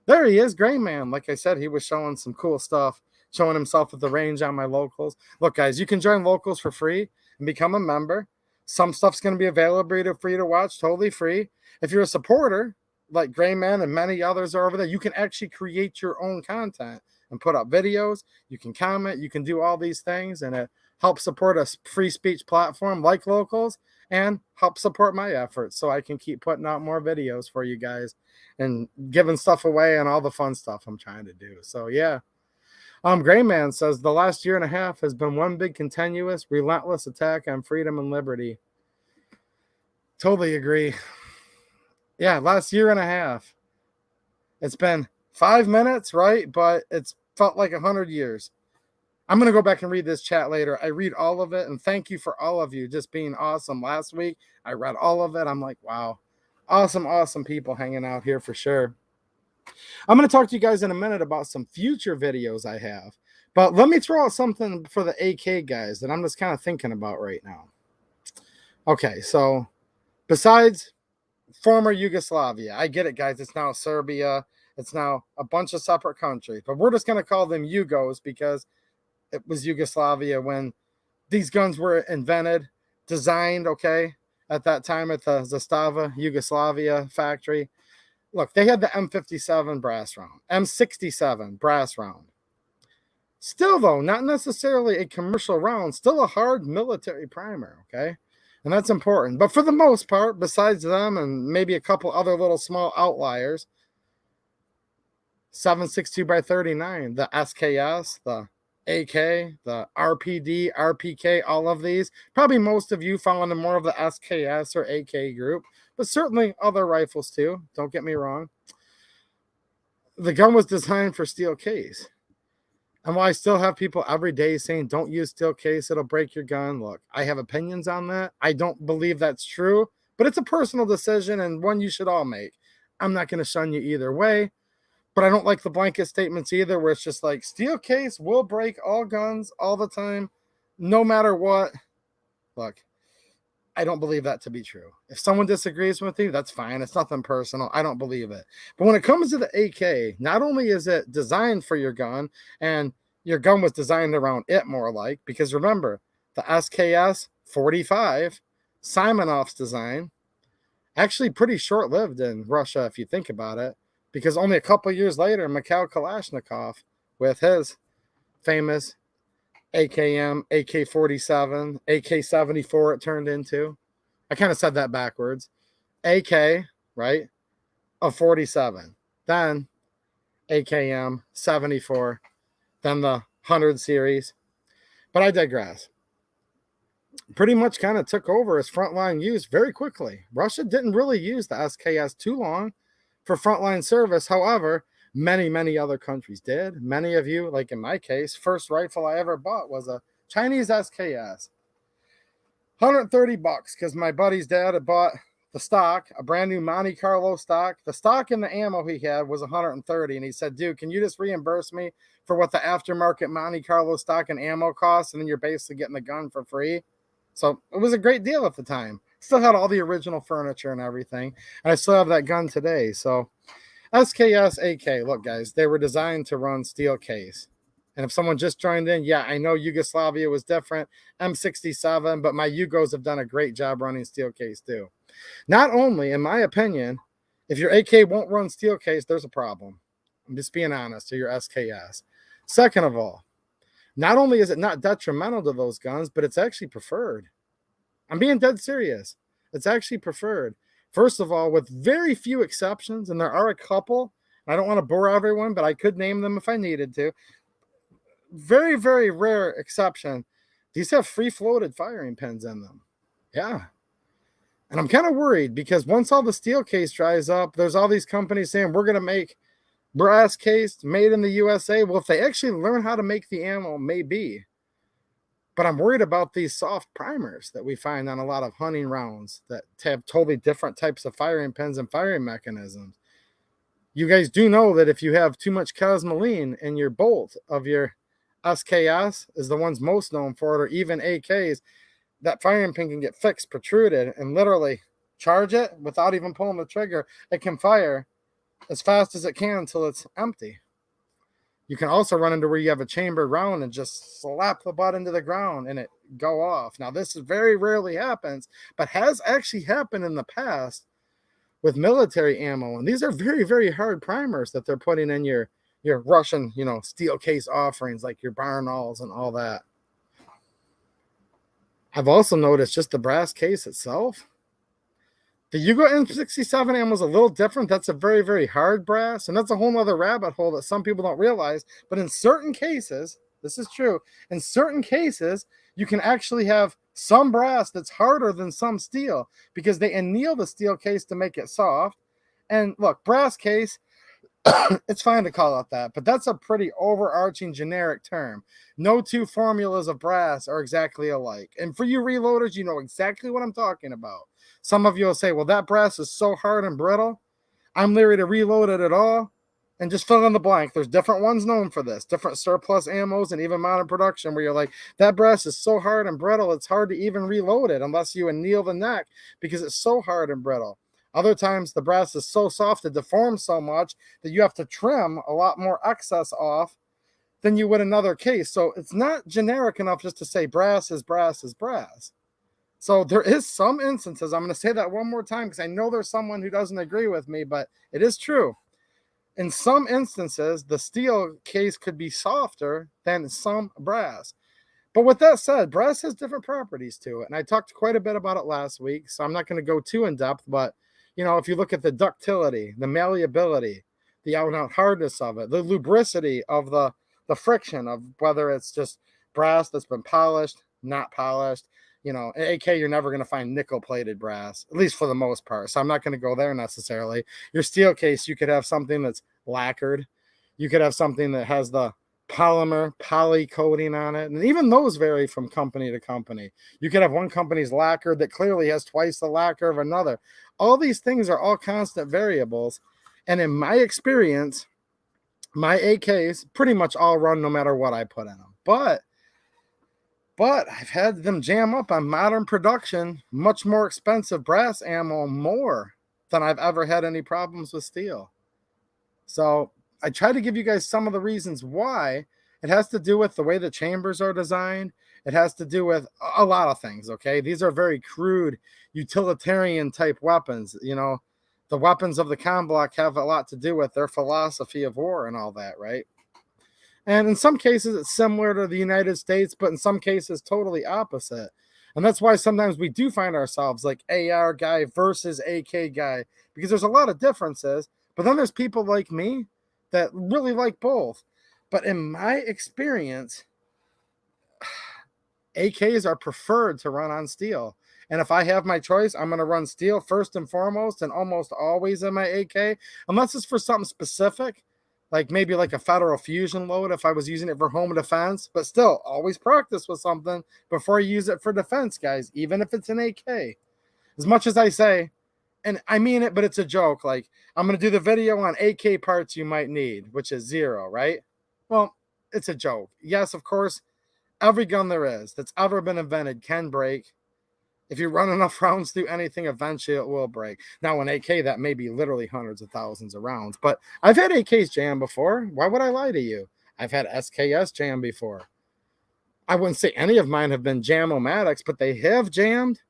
There he is, Gray Man. Like I said, he was showing some cool stuff, showing himself at the range on my locals. Look, guys, you can join locals for free and become a member. Some stuff's going to be available for you to watch, totally free. If you're a supporter, like Gray Man and many others are over there, you can actually create your own content and put up videos. You can comment. You can do all these things, and it helps support a free speech platform like Locals and help support my efforts so I can keep putting out more videos for you guys and giving stuff away and all the fun stuff I'm trying to do. So, yeah. Gray Man says the last year and a half has been one big continuous, relentless attack on freedom and liberty. Totally agree. Yeah, last year and a half. It's been 5 minutes, right? But it's felt like 100 years. I'm going to go back and read this chat later. I read all of it, and thank you for all of you just being awesome. Last week, I read all of it. I'm like, wow. Awesome people hanging out here for sure. I'm going to talk to you guys in a minute about some future videos I have. But let me throw out something for the AK guys that I'm just kind of thinking about right now. Okay, so besides former Yugoslavia, I get it, guys. It's now Serbia. It's now a bunch of separate countries. But we're just going to call them Yugos because it was Yugoslavia when these guns were invented, designed, okay, at that time at the Zastava Yugoslavia factory. Look, they had the M57 brass round, M67 brass round. Still, though, not necessarily a commercial round, still a hard military primer, okay? And that's important. But for the most part, besides them and maybe a couple other little small outliers, 7.62x39, the SKS, the AK, the RPD, RPK, all of these. Probably most of you fall into more of the SKS or AK group, but certainly other rifles too. Don't get me wrong. The gun was designed for steel case. And while I still have people every day saying, don't use steel case, it'll break your gun. Look, I have opinions on that. I don't believe that's true, but it's a personal decision and one you should all make. I'm not going to shun you either way. But I don't like the blanket statements either, where it's just like steel case will break all guns all the time, no matter what. Look, I don't believe that to be true. If someone disagrees with you, that's fine. It's nothing personal. I don't believe it. But when it comes to the AK, not only is it designed for your gun, and your gun was designed around it more like, because remember, the SKS 45, Simonov's design, actually pretty short-lived in Russia if you think about it. Because only a couple years later, Mikhail Kalashnikov, with his famous AKM, AK-47, AK-74 it turned into, I kind of said that backwards. AK, right, of 47. Then AKM 74. Then the 100 series. But I digress. Pretty much kind of took over as frontline use very quickly. Russia didn't really use the SKS too long for frontline service. However, many other countries did. Many of you, like in my case, first rifle I ever bought was a Chinese SKS. $130 because my buddy's dad had bought the stock, a brand new Monte Carlo stock. The stock and the ammo he had was $130, and he said, dude, can you just reimburse me for what the aftermarket Monte Carlo stock and ammo costs, and then you're basically getting the gun for free? So it was a great deal at the time. Still had all the original furniture and everything, and I still have that gun today. So SKS AK, look guys, they were designed to run steel case. And if someone just joined in, yeah, I know Yugoslavia was different, M67, but my Yugos have done a great job running steel case too. Not only, in my opinion, if your AK won't run steel case, there's a problem. I'm just being honest, to your SKS. Second of all, not only is it not detrimental to those guns, but it's actually preferred. I'm being dead serious. It's actually preferred. First of all, with very few exceptions, and there are a couple, I don't want to bore everyone, but I could name them if I needed to. Very rare exception. These have free-floated firing pins in them. Yeah. And I'm kind of worried because once all the steel case dries up, there's all these companies saying we're going to make brass case made in the USA. Well, if they actually learn how to make the ammo, maybe. But I'm worried about these soft primers that we find on a lot of hunting rounds that have totally different types of firing pins and firing mechanisms. You guys do know that if you have too much cosmoline in your bolt of your SKS, is the ones most known for it, or even AKs, that firing pin can get fixed, protruded, and literally charge it without even pulling the trigger. It can fire as fast as it can until it's empty. You can also run into where you have a chambered round and just slap the butt into the ground and it go off. Now, this very rarely happens, but has actually happened in the past with military ammo. And these are very hard primers that they're putting in your Russian, steel case offerings like your Barnalls and all that. I've also noticed just the brass case itself. The Yugo M67 ammo is a little different. That's a very hard brass, and that's a whole other rabbit hole that some people don't realize. But in certain cases, this is true, in certain cases, you can actually have some brass that's harder than some steel because they anneal the steel case to make it soft. And look, brass case, it's fine to call it that, but that's a pretty overarching generic term. No two formulas of brass are exactly alike. And for you reloaders, you know exactly what I'm talking about. Some of you will say, well, that brass is so hard and brittle, I'm leery to reload it at all. And just fill in the blank. There's different ones known for this, different surplus ammos and even modern production where you're like, that brass is so hard and brittle, it's hard to even reload it unless you anneal the neck because it's so hard and brittle. Other times the brass is so soft, it deforms so much that you have to trim a lot more excess off than you would another case. So it's not generic enough just to say brass is brass is brass. So there is some instances, I'm going to say that one more time because I know there's someone who doesn't agree with me, but it is true. In some instances, the steel case could be softer than some brass. But with that said, brass has different properties to it. And I talked quite a bit about it last week, so I'm not going to go too in depth. But, if you look at the ductility, the malleability, the out-and-out hardness of it, the lubricity of the friction of whether it's just brass that's been polished, not polished. In AK, you're never going to find nickel-plated brass, at least for the most part. So I'm not going to go there necessarily. Your steel case, you could have something that's lacquered. You could have something that has the polymer poly coating on it. And even those vary from company to company. You could have one company's lacquer that clearly has twice the lacquer of another. All these things are all constant variables. And in my experience, my AKs pretty much all run no matter what I put in them. But I've had them jam up on modern production, much more expensive brass ammo, more than I've ever had any problems with steel. So I try to give you guys some of the reasons why. It has to do with the way the chambers are designed. It has to do with a lot of things, okay? These are very crude, utilitarian type weapons. The weapons of the com block have a lot to do with their philosophy of war and all that, right? And in some cases, it's similar to the United States, but in some cases, totally opposite. And that's why sometimes we do find ourselves like AR guy versus AK guy, because there's a lot of differences. But then there's people like me that really like both. But in my experience, AKs are preferred to run on steel. And if I have my choice, I'm going to run steel first and foremost, and almost always in my AK, unless it's for something specific, like maybe like a Federal Fusion load if I was using it for home defense. But still, always practice with something before you use it for defense, guys, even if it's an AK. As much as I say, and I mean it, but it's a joke, like I'm going to do the video on AK parts you might need, which is 0, right? Well, it's a joke. Yes, of course, every gun there is that's ever been invented can break. If you run enough rounds through anything, eventually it will break. Now, an AK, that may be literally hundreds of thousands of rounds, but I've had AKs jam before. Why would I lie to you? I've had SKS jam before. I wouldn't say any of mine have been jam-o-matics, but they have jammed,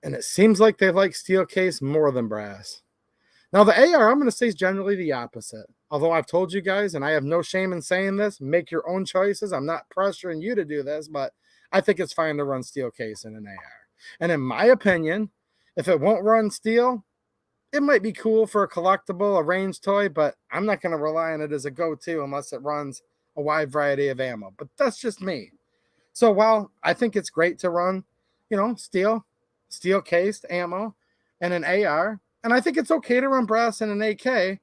and it seems like they like steel case more than brass. Now, the AR, I'm going to say, is generally the opposite. Although I've told you guys, and I have no shame in saying this, make your own choices. I'm not pressuring you to do this, but I think it's fine to run steel case in an AR. And in my opinion, if it won't run steel, it might be cool for a collectible, a range toy, but I'm not going to rely on it as a go-to unless it runs a wide variety of ammo. But that's just me. So while I think it's great to run, steel cased ammo and an AR, and I think it's okay to run brass in an AK,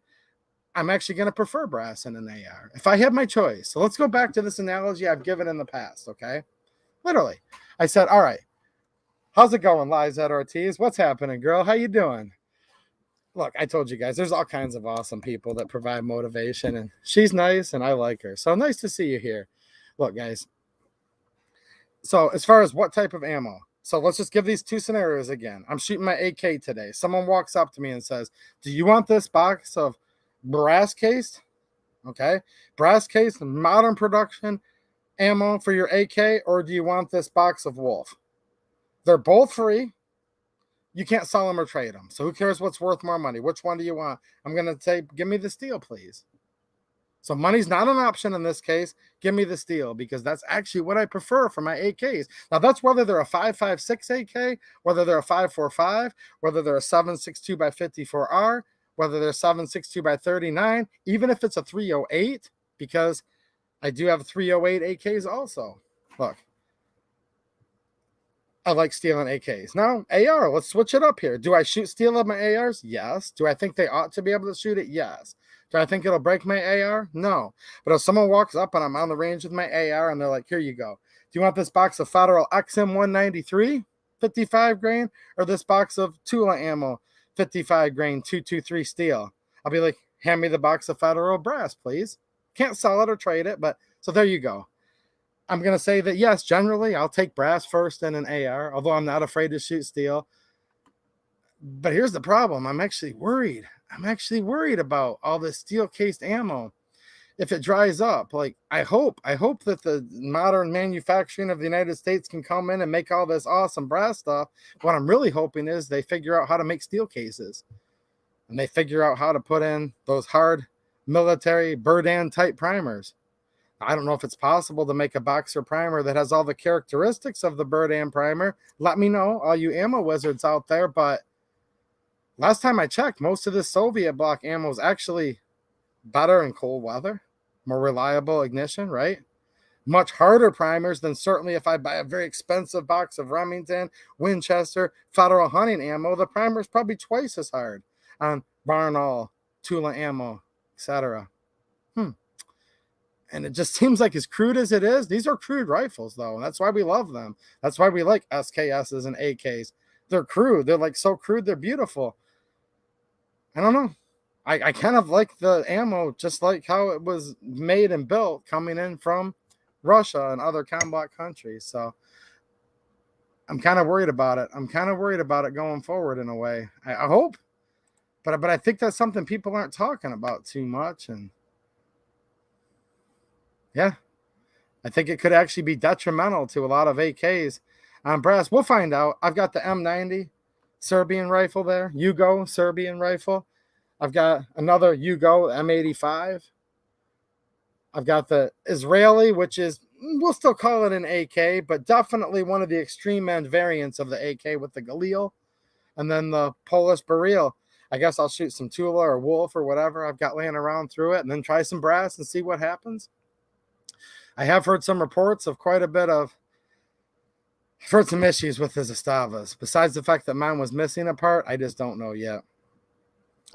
I'm actually going to prefer brass in an AR if I have my choice. So let's go back to this analogy I've given in the past, okay? Literally. I said, all right, how's it going, Lizette Ortiz? What's happening, girl? How you doing? Look, I told you guys, there's all kinds of awesome people that provide motivation, and she's nice, and I like her. So nice to see you here. Look, guys. So as far as what type of ammo, so let's just give these two scenarios again. I'm shooting my AK today. Someone walks up to me and says, do you want this box of brass cased? Okay. Brass cased modern production ammo for your AK, or do you want this box of Wolf? They're both free. You can't sell them or trade them. So who cares what's worth more money? Which one do you want? I'm going to say, give me the steel, please. So money's not an option in this case. Give me the steel, because that's actually what I prefer for my AKs. Now, that's whether they're a 5.56 AK, whether they're a 5.45, whether they're a 7.62 by 54R, whether they're 7.62 by 39, even if it's a 308, because I do have 308 AKs also. Look, I like steel and AKs. Now, AR, let's switch it up here. Do I shoot steel at my ARs? Yes. Do I think they ought to be able to shoot it? Yes. Do I think it'll break my AR? No. But if someone walks up and I'm on the range with my AR and they're like, here you go. Do you want this box of Federal XM193, 55 grain, or this box of Tula ammo, 55 grain, 223 steel? I'll be like, hand me the box of Federal brass, please. Can't sell it or trade it, but so there you go. I'm going to say that, yes, generally, I'll take brass first in an AR, although I'm not afraid to shoot steel. But here's the problem. I'm actually worried. I'm actually worried about all this steel-cased ammo. If it dries up, like, I hope that the modern manufacturing of the United States can come in and make all this awesome brass stuff. What I'm really hoping is they figure out how to make steel cases. And they figure out how to put in those hard military Berdan-type primers. I don't know if it's possible to make a boxer primer that has all the characteristics of the Berdan primer. Let me know, all you ammo wizards out there. But last time I checked, most of the Soviet bloc ammo is actually better in cold weather, more reliable ignition, right? Much harder primers than certainly if I buy a very expensive box of Remington, Winchester, Federal hunting ammo. The primer is probably twice as hard on Barnaul, Tula ammo, etc. And it just seems like, as crude as it is, these are crude rifles, though. And that's why we love them. That's why we like SKSs and AKs. They're crude. They're like so crude, they're beautiful. I don't know. I kind of like the ammo just like how it was made and built, coming in from Russia and other combat countries. So I'm kind of worried about it. I'm kind of worried about it going forward in a way. I hope. But I think that's something people aren't talking about too much. And yeah, I think it could actually be detrimental to a lot of AKs on brass. We'll find out. I've got the M90 Serbian rifle there, Yugo Serbian rifle. I've got another Yugo M85. I've got the Israeli, which is we'll still call it an AK, but definitely one of the extreme end variants of the AK with the Galil and then the Polish Baril. I guess I'll shoot some Tula or Wolf or whatever I've got laying around through it and then try some brass and see what happens. I have heard some reports of quite a bit of, I've heard some issues with his Estavas. Besides the fact that mine was missing a part, I just don't know yet.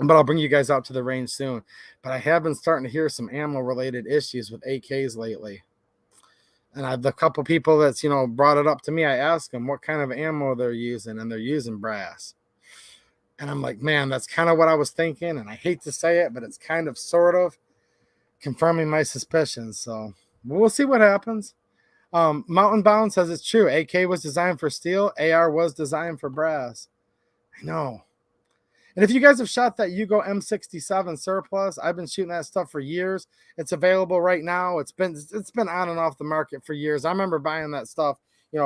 But I'll bring you guys out to the range soon. But I have been starting to hear some ammo-related issues with AKs lately. And I've a couple people that's, brought it up to me. I asked them what kind of ammo they're using, and they're using brass. And I'm like, man, that's kind of what I was thinking. And I hate to say it, but it's kind of sort of confirming my suspicions. So we'll see what happens. Mountain Bound says it's true. AK was designed for steel. AR was designed for brass. I know. And if you guys have shot that Yugo M67 surplus, I've been shooting that stuff for years. It's available right now. It's been on and off the market for years. I remember buying that stuff,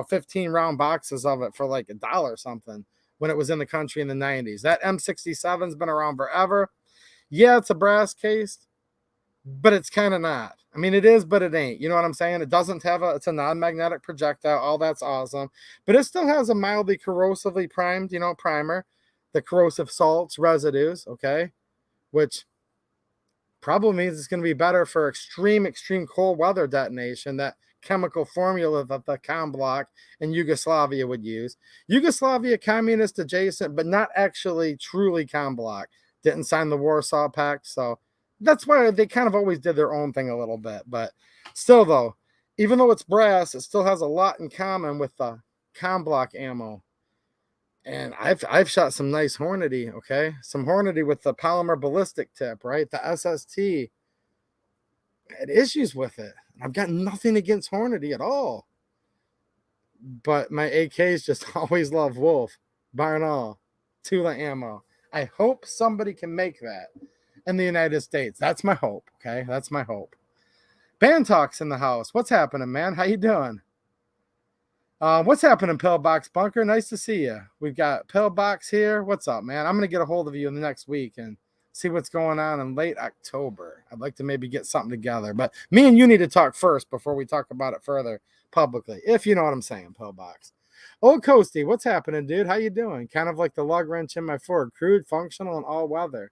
15 round boxes of it for like $1 or something when it was in the country in the 90s. That M67's been around forever. Yeah, it's a brass case, but it's kind of not. I mean, it is, but it ain't. You know what I'm saying? It doesn't have it's a non-magnetic projectile. All that's awesome. But it still has a mildly corrosively primed, primer. The corrosive salts, residues, okay? Which probably means it's going to be better for extreme cold weather detonation, that chemical formula that the COM block in Yugoslavia would use. Yugoslavia, communist adjacent, but not actually truly COM block. Didn't sign the Warsaw Pact, so that's why they kind of always did their own thing a little bit. But still, though, even though it's brass, it still has a lot in common with the COM block ammo. And I've shot some nice Hornady, okay? Some Hornady with the polymer ballistic tip, right? The SST. I had issues with it. I've got nothing against Hornady at all. But my AKs just always love Wolf, Barnall, Tula ammo. I hope somebody can make that in the United States. That's my hope, okay? That's my hope. Band Talk's in the house. What's happening, man? How you doing? What's happening, Pillbox Bunker? Nice to see you. We've got Pillbox here. What's up, man? I'm going to get a hold of you in the next week and see what's going on in late October. I'd like to maybe get something together. But me and you need to talk first before we talk about it further publicly, if you know what I'm saying, Pillbox. Old Coasty, what's happening, dude? How you doing? Kind of like the lug wrench in my Ford. Crude, functional, and all weather.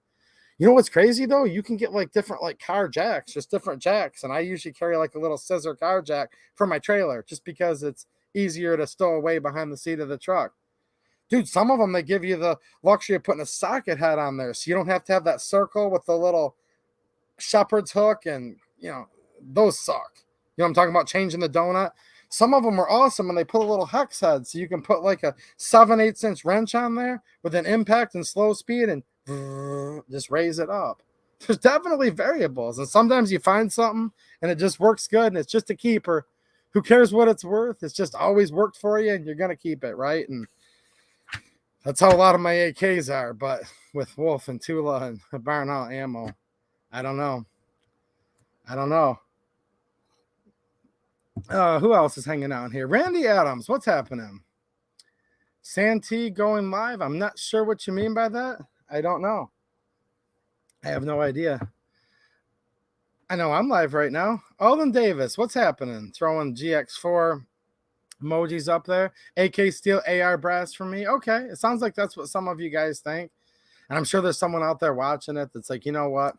You know what's crazy, though? You can get like different like car jacks, just different jacks. And I usually carry like a little scissor car jack for my trailer just because it's easier to stow away behind the seat of the truck. Dude, some of them, they give you the luxury of putting a socket head on there so you don't have to have that circle with the little shepherd's hook, and those suck. You know what I'm talking about, changing the donut? Some of them are awesome, and they put a little hex head so you can put like a 7/8 inch wrench on there with an impact and slow speed and just raise it up. There's definitely variables, and sometimes you find something and it just works good and it's just a keeper. Who cares what it's worth? It's just always worked for you, and you're going to keep it, right? And that's how a lot of my AKs are. But with Wolf and Tula and Barnall ammo, I don't know. Who else is hanging out here? Randy Adams, what's happening? Santee going live? I'm not sure what you mean by that. I don't know. I have no idea. I know I'm live right now. Alden Davis, what's happening? Throwing GX4 emojis up there. AK Steel AR brass for me. Okay, it sounds like that's what some of you guys think. And I'm sure there's someone out there watching it that's like, you know what?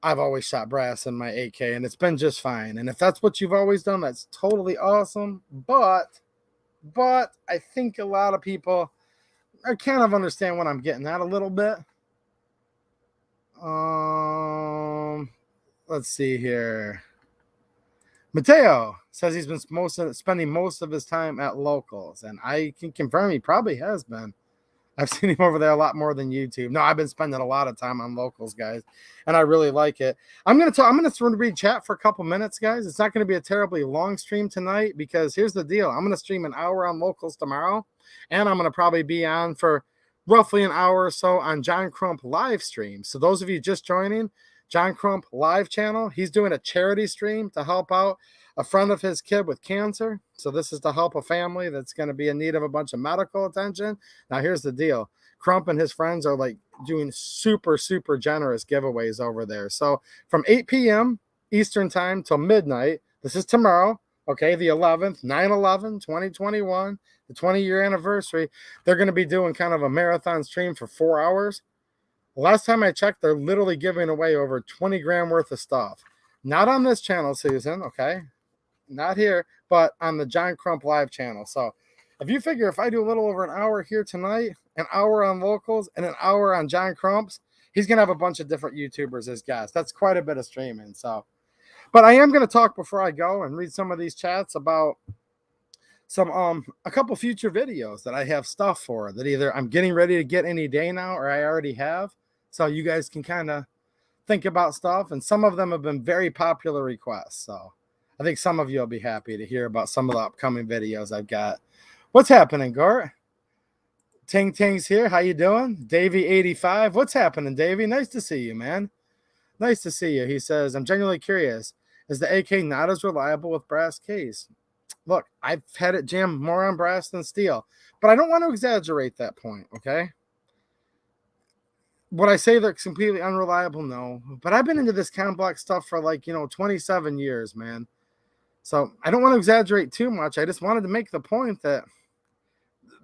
I've always shot brass in my AK, and it's been just fine. And if that's what you've always done, that's totally awesome. But I think a lot of people I kind of understand what I'm getting at a little bit. Let's see here. Mateo says he's been spending most of his time at locals, and I can confirm he probably has been. I've seen him over there a lot more than YouTube. No, I've been spending a lot of time on locals, guys, and I really like it. I'm gonna read chat for a couple minutes, guys. It's not gonna be a terribly long stream tonight because here's the deal. I'm gonna stream an hour on locals tomorrow, and I'm gonna probably be on for roughly an hour or so on John Crump live stream. So those of you just joining, John Crump live channel, he's doing a charity stream to help out a friend of his kid with cancer. So this is to help a family that's going to be in need of a bunch of medical attention. Now here's the deal. Crump and his friends are like doing super generous giveaways over there. So from 8 p.m. Eastern time till midnight, this is tomorrow. Okay, the 11th, 9/11, 2021, the 20-year anniversary. They're going to be doing kind of a marathon stream for 4 hours. Last time I checked, they're literally giving away over 20 grand worth of stuff. Not on this channel, Susan, okay? Not here, but on the John Crump live channel. So if you figure if I do a little over an hour here tonight, an hour on locals, and an hour on John Crump's, he's going to have a bunch of different YouTubers as guests. That's quite a bit of streaming. So, but I am going to talk before I go and read some of these chats about some a couple future videos that I have stuff for that either I'm getting ready to get any day now or I already have. So you guys can kind of think about stuff. And some of them have been very popular requests. So I think some of you will be happy to hear about some of the upcoming videos I've got. What's happening, Gort? Ting Ting's here. How you doing? Davey85. What's happening, Davey? Nice to see you, man. Nice to see you. He says, I'm genuinely curious. Is the AK not as reliable with brass case? Look, I've had it jammed more on brass than steel, but I don't want to exaggerate that point, okay? Would I say they're completely unreliable? No. But I've been into this complex stuff for 27 years, man. So I don't want to exaggerate too much. I just wanted to make the point that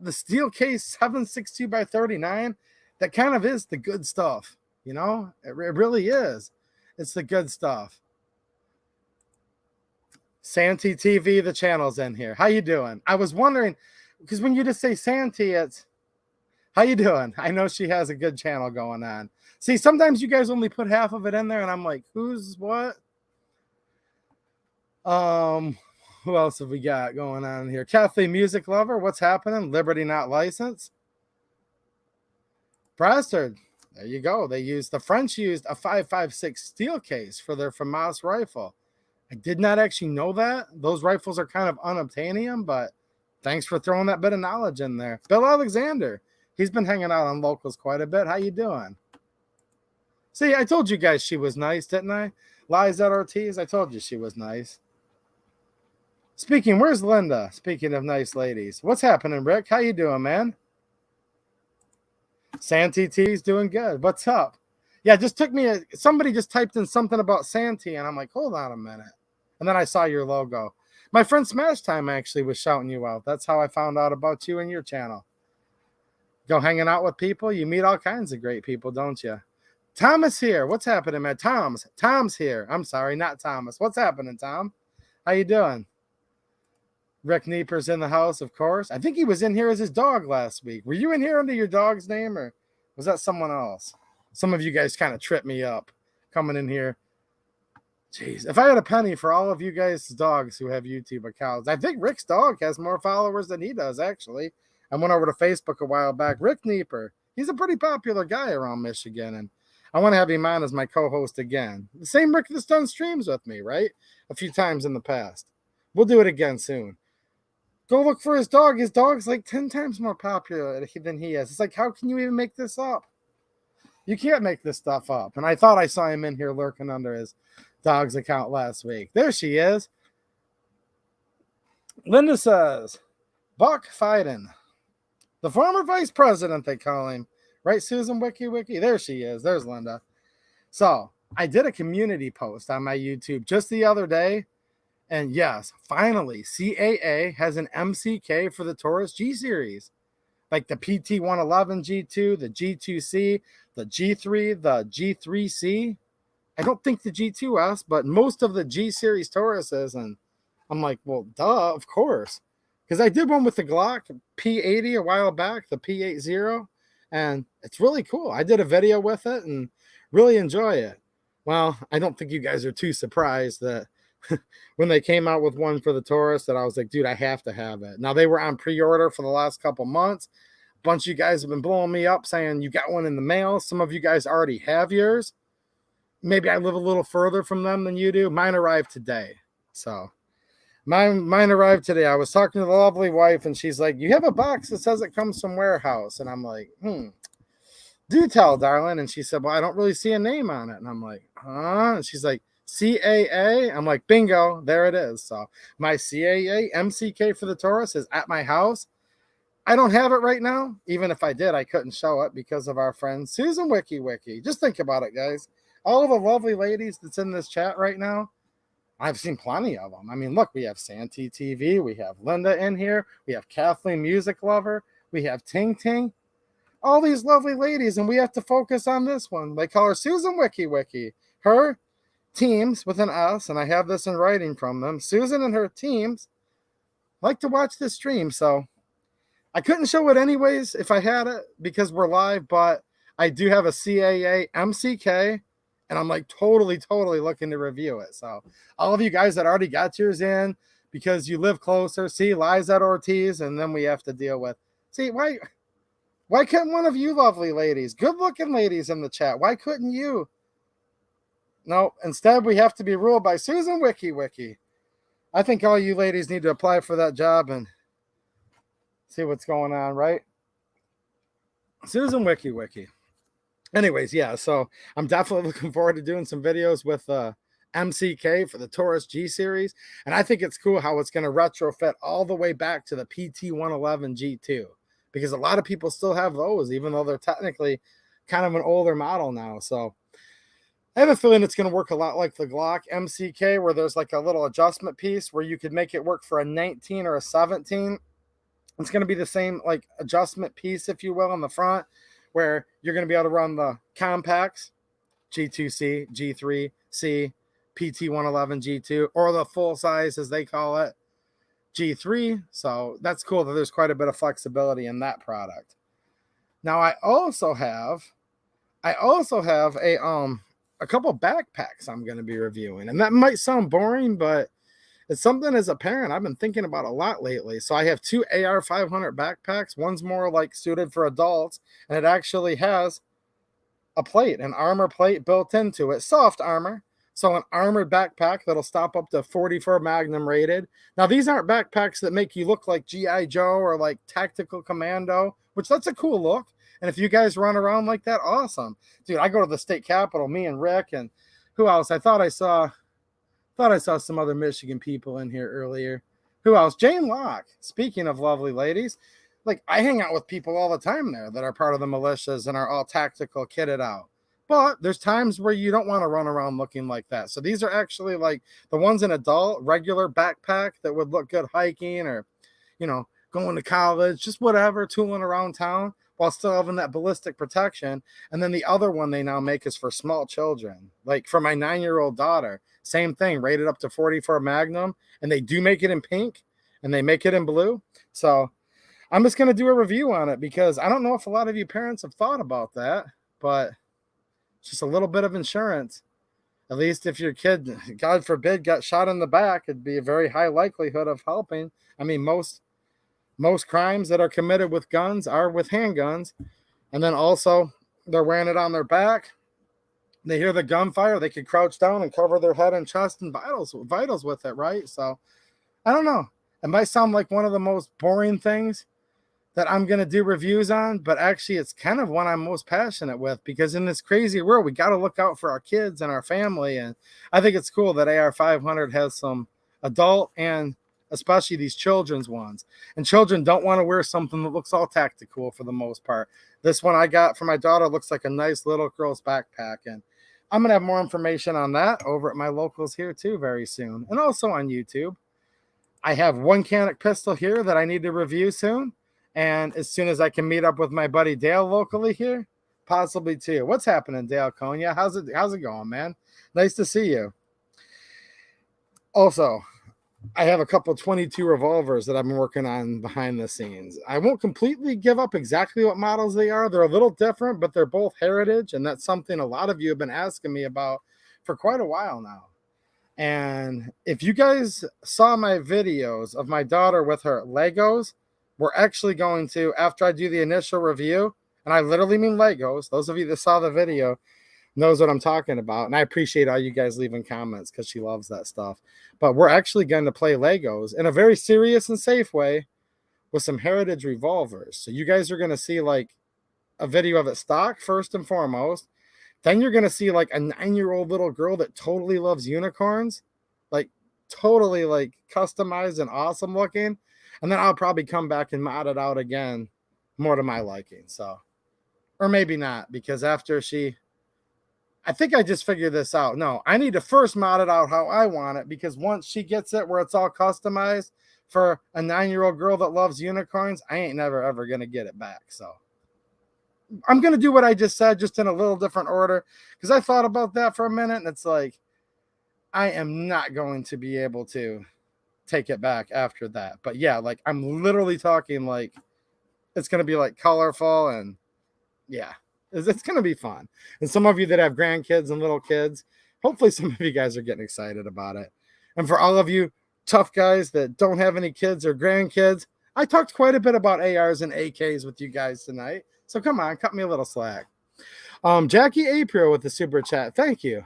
the steel case 762 by 39, that kind of is the good stuff. You know, it really is. It's the good stuff. Santee TV, the channel's in here. How you doing? I was wondering, because when you just say Santee, it's, how you doing? I know she has a good channel going on. See, sometimes you guys only put half of it in there, and I'm like, who's what? Who else have we got going on here? Kathleen Music Lover, what's happening? Liberty Not Licensed. Brastard, there you go. The French used a 5.56 steel case for their FAMAS rifle. I did not actually know that. Those rifles are kind of unobtainium, but thanks for throwing that bit of knowledge in there. Bill Alexander, he's been hanging out on locals quite a bit. How you doing? See, I told you guys she was nice, didn't I? Liza Ortiz, I told you she was nice. Speaking, where's Linda? Speaking of nice ladies. What's happening, Rick? How you doing, man? Santee T's doing good. What's up? Yeah, it just took me somebody just typed in something about Santee, and I'm like, hold on a minute. And then I saw your logo. My friend Smash Time actually was shouting you out. That's how I found out about you and your channel. Go hanging out with people. You meet all kinds of great people, don't you? Thomas here. What's happening, man? Tom's here. I'm sorry, not Thomas. What's happening, Tom? How you doing? Rick Nieper's in the house, of course. I think he was in here as his dog last week. Were you in here under your dog's name, or was that someone else? Some of you guys kind of tripped me up coming in here. Jeez, if I had a penny for all of you guys' dogs who have YouTube accounts, I think Rick's dog has more followers than he does, actually. I went over to Facebook a while back. Rick Nieper, he's a pretty popular guy around Michigan, and I want to have him on as my co-host again. The same Rick that's done streams with me, right? A few times in the past. We'll do it again soon. Go look for his dog. His dog's like 10 times more popular than he is. It's like, how can you even make this up? You can't make this stuff up. And I thought I saw him in here lurking under his dog's account last week. There she is. Linda says, Buck Fiden, the former vice president, they call him. Right, Susan Wiki? There she is. There's Linda. So I did a community post on my YouTube just the other day. And yes, finally, CAA has an MCK for the Taurus G series. Like the PT111 G2, the G2C, the G3, the G3C. I don't think the G2S, but most of the G series Tauruses. And I'm like, well, duh, of course. Because I did one with the Glock P80 a while back, the P80. And it's really cool. I did a video with it and really enjoy it. Well, I don't think you guys are too surprised that when they came out with one for the Taurus that I was like, dude, I have to have it. Now, they were on pre-order for the last couple months. A bunch of you guys have been blowing me up saying you got one in the mail. Some of you guys already have yours. Maybe I live a little further from them than you do. Mine arrived today. So mine arrived today. I was talking to the lovely wife, and she's like, you have a box that says it comes from warehouse. And I'm like, do tell, darling. And she said, well, I don't really see a name on it. And I'm like, huh? And she's like, CAA. I'm like, bingo, there it is. So my CAA MCK for the Taurus is at my house. I don't have it right now. Even if I did, I couldn't show it because of our friend Susan Wiki. Just think about it, guys. All of the lovely ladies that's in this chat right now, I've seen plenty of them. I mean, look, we have Santee TV, we have Linda in here, we have Kathleen Music Lover, we have Ting Ting, all these lovely ladies, and we have to focus on this one. They call her Susan Wiki Wiki. Her teams with an S, and I have this in writing from them. Susan and her teams like to watch this stream, so I couldn't show it anyways if I had it because we're live, but I do have a CAA MCK, and I'm like totally looking to review it. So all of you guys that already got yours in because you live closer, see Liza Ortiz, and then we have to deal with, see, why couldn't one of you lovely ladies, good looking ladies in the chat, why couldn't you? No, instead we have to be ruled by Susan Wiki Wiki. I think all you ladies need to apply for that job and see what's going on, right? Susan Wiki Wiki. Anyways, yeah, so I'm definitely looking forward to doing some videos with MCK for the Taurus G series. And I think it's cool how it's going to retrofit all the way back to the PT111 G2. Because a lot of people still have those, even though they're technically kind of an older model now. So I have a feeling it's going to work a lot like the Glock MCK, where there's like a little adjustment piece where you could make it work for a 19 or a 17. It's going to be the same like adjustment piece, if you will, on the front, where you're going to be able to run the compacts, G2C, G3C, PT111 G2, or the full size, as they call it, G3. So that's cool that there's quite a bit of flexibility in that product. Now I also have a couple backpacks I'm going to be reviewing, and that might sound boring, but it's something as a parent I've been thinking about a lot lately. So I have two AR500 backpacks. One's more like suited for adults, and it actually has a plate, an armor plate built into it, soft armor. So an armored backpack that'll stop up to 44 Magnum rated. Now, these aren't backpacks that make you look like G.I. Joe or like Tactical Commando, which that's a cool look. And if you guys run around like that, awesome. Dude, I go to the state capitol, me and Rick, and who else? I thought I saw some other Michigan people in here earlier. Who else? Jane Locke. Speaking of lovely ladies, like I hang out with people all the time there that are part of the militias and are all tactical, kitted out. But there's times where you don't want to run around looking like that. So these are actually like the ones in adult, regular backpack that would look good hiking or, you know, going to college, just whatever, tooling around town while still having that ballistic protection. And then the other one they now make is for small children. Like for my 9-year-old daughter, same thing, rated up to 44 Magnum. And they do make it in pink and they make it in blue. So I'm just going to do a review on it because I don't know if a lot of you parents have thought about that, but just a little bit of insurance. At least if your kid, God forbid, got shot in the back, it'd be a very high likelihood of helping. I mean, most crimes that are committed with guns are with handguns. And then also they're wearing it on their back. They hear the gunfire, they could crouch down and cover their head and chest and vitals with it, right? So I don't know. It might sound like one of the most boring things that I'm going to do reviews on, but actually it's kind of one I'm most passionate with because in this crazy world, we got to look out for our kids and our family. And I think it's cool that AR500 has some adult and especially these children's ones. And children don't want to wear something that looks all tactical for the most part. This one I got for my daughter looks like a nice little girl's backpack. And I'm going to have more information on that over at my locals here too very soon. And also on YouTube. I have one Canic pistol here that I need to review soon. And as soon as I can meet up with my buddy Dale locally here, possibly two. What's happening, Dale Konya? How's it going, man? Nice to see you. Also, I have a couple 22 revolvers that I've been working on behind the scenes. I won't completely give up exactly what models they are. They're a little different, but they're both heritage, and that's something a lot of you have been asking me about for quite a while now. And if you guys saw my videos of my daughter with her Legos, we're actually going to, after I do the initial review, and I literally mean Legos, those of you that saw the video knows what I'm talking about. And I appreciate all you guys leaving comments because she loves that stuff. But we're actually going to play Legos in a very serious and safe way with some heritage revolvers. So you guys are going to see like a video of it stock first and foremost. Then you're going to see like a 9-year-old little girl that totally loves unicorns, like totally like customized and awesome looking. And then I'll probably come back and mod it out again more to my liking. So, or maybe not, because after she I think I just figured this out. No, I need to first mod it out how I want it, because once she gets it where it's all customized for a 9-year-old girl that loves unicorns, I ain't never ever going to get it back. So I'm going to do what I just said, just in a little different order, because I thought about that for a minute, and it's like, I am not going to be able to take it back after that. But yeah, like I'm literally talking like it's going to be like colorful, and yeah, it's going to be fun. And some of you that have grandkids and little kids, hopefully some of you guys are getting excited about it. And for all of you tough guys that don't have any kids or grandkids, I talked quite a bit about ARs and AKs with you guys tonight. So come on, cut me a little slack. Jackie April with the super chat. Thank you.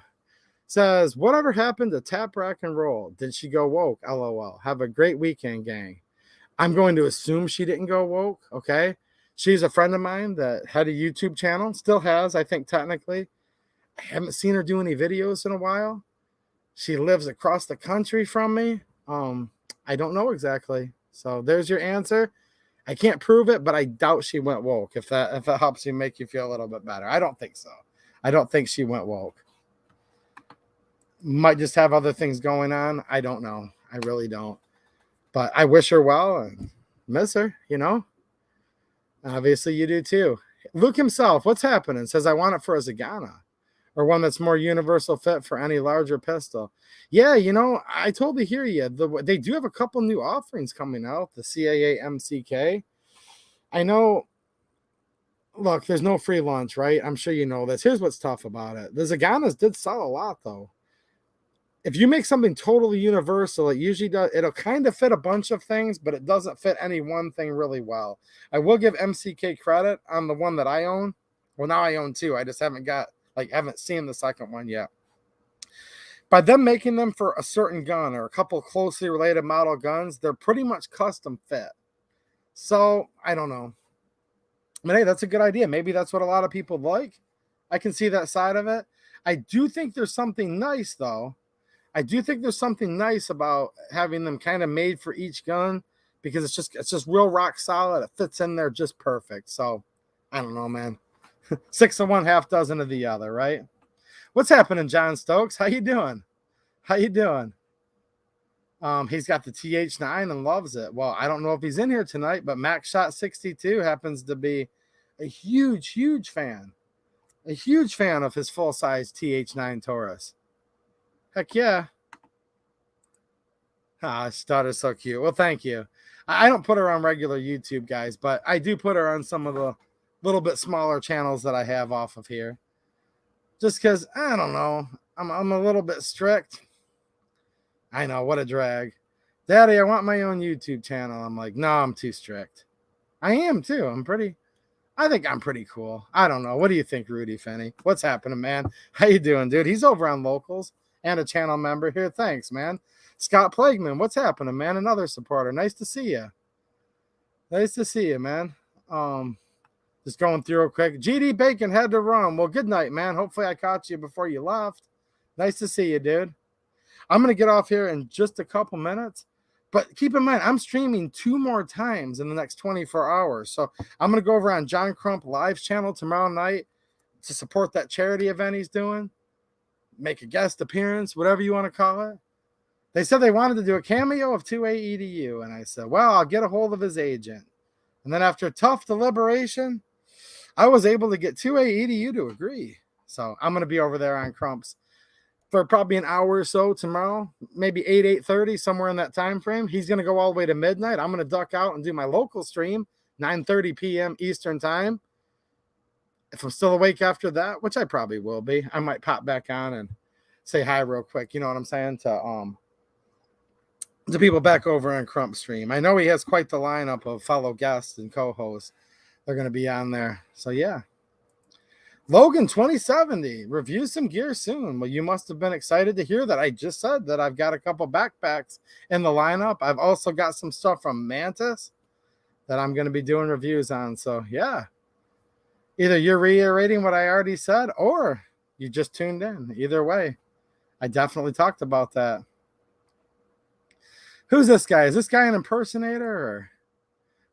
Says, whatever happened to tap, rock, and roll? Did she go woke? LOL. Have a great weekend, gang. I'm going to assume she didn't go woke, okay? She's a friend of mine that had a YouTube channel, still has, I think, technically. I haven't seen her do any videos in a while. She lives across the country from me. I don't know exactly. So there's your answer. I can't prove it, but I doubt she went woke, if that helps you make you feel a little bit better. I don't think so. I don't think she went woke. Might just have other things going on. I don't know. I really don't. But I wish her well and miss her, you know. Obviously, you do too. Luke himself, what's happening? Says, I want it for a Zagana, or one that's more universal fit for any larger pistol. Yeah, you know, I totally hear you. They do have a couple new offerings coming out, the CAA MCK. I know, look, there's no free lunch, right? I'm sure you know this. Here's what's tough about it. The Zaganas did sell a lot, though. If you make something totally universal, it usually does. It'll kind of fit a bunch of things, but it doesn't fit any one thing really well. I will give MCK credit on the one that I own. Well, now I own two. I just haven't seen the second one yet. By them making them for a certain gun or a couple closely related model guns, they're pretty much custom fit. So I don't know. I mean, hey, that's a good idea. Maybe that's what a lot of people like. I can see that side of it. I do think there's something nice, though. I do think there's something nice about having them kind of made for each gun, because it's just real rock solid. It fits in there just perfect. So I don't know, man. 6 of one, half dozen of the other, right? What's happening, John Stokes? How you doing? How you doing? He's got the TH9 and loves it. Well, I don't know if he's in here tonight, but Max Shot 62 happens to be a huge fan. A huge fan of his full-size TH9 Taurus. Heck yeah. His daughter's so cute. Well, thank you. I don't put her on regular YouTube, guys, but I do put her on some of the little bit smaller channels that I have off of here. Just because, I don't know, I'm a little bit strict. I know, what a drag. Daddy, I want my own YouTube channel. I'm like, no, I'm too strict. I am too. I think I'm pretty cool. I don't know. What do you think, Rudy Finney? What's happening, man? How you doing, dude? He's over on Locals and a channel member here. Thanks, man. Scott Plagueman, what's happening, man? Another supporter. Nice to see you. Nice to see you, man. Just going through real quick. GD Bacon had to run. Well, good night, man. Hopefully I caught you before you left. Nice to see you, dude. I'm going to get off here in just a couple minutes. But keep in mind, I'm streaming 2 more times in the next 24 hours. So I'm going to go over on John Crump Live's channel tomorrow night to support that charity event he's doing. Make a guest appearance, whatever you want to call it. They said they wanted to do a cameo of 2A EDU. And I said, well, I'll get a hold of his agent. And then after tough deliberation, I was able to get 2A EDU to agree. So I'm going to be over there on Crump's for probably an hour or so tomorrow, maybe 8:30, somewhere in that time frame. He's going to go all the way to midnight. I'm going to duck out and do my local stream, 9:30 p.m. Eastern time. If I'm still awake after that, which I probably will be, I might pop back on and say hi real quick. You know what I'm saying? To people back over on Crump stream. I know he has quite the lineup of fellow guests and co-hosts. They're going to be on there. So yeah. Logan 2070, review some gear soon. Well, you must have been excited to hear that. I just said that I've got a couple backpacks in the lineup. I've also got some stuff from Mantis that I'm going to be doing reviews on. So, yeah. Either you're reiterating what I already said or you just tuned in. Either way, I definitely talked about that. Who's this guy? Is this guy an impersonator or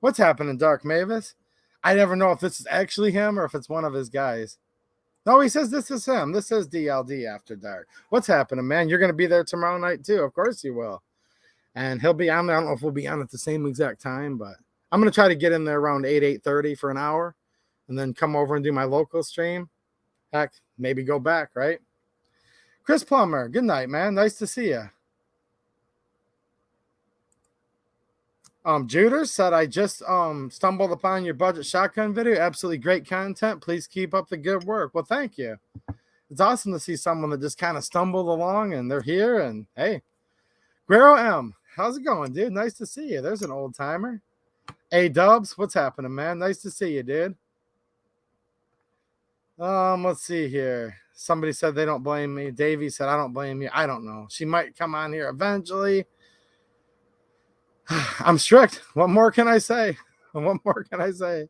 what's happening, Dark Mavis? I never know if this is actually him or if it's one of his guys. No, he says this is him. This is DLD After Dark. What's happening, man? You're going to be there tomorrow night, too. Of course you will. And he'll be on there. I don't know if we'll be on at the same exact time, but I'm going to try to get in there around 8:30 for an hour and then come over and do my local stream. Heck, maybe go back, right? Chris Plummer, good night, man. Nice to see you. Juder said, I just stumbled upon your budget shotgun video. Absolutely great content. Please keep up the good work. Well, thank you. It's awesome to see someone that just kind of stumbled along and they're here. And hey, Guerrero M, how's it going, dude? Nice to see you. There's an old timer. Hey, Dubs, what's happening, man? Nice to see you, dude. Let's see here. Somebody said they don't blame me. Davey said, I don't blame you. I don't know. She might come on here eventually. I'm strict. What more can I say? What more can I say?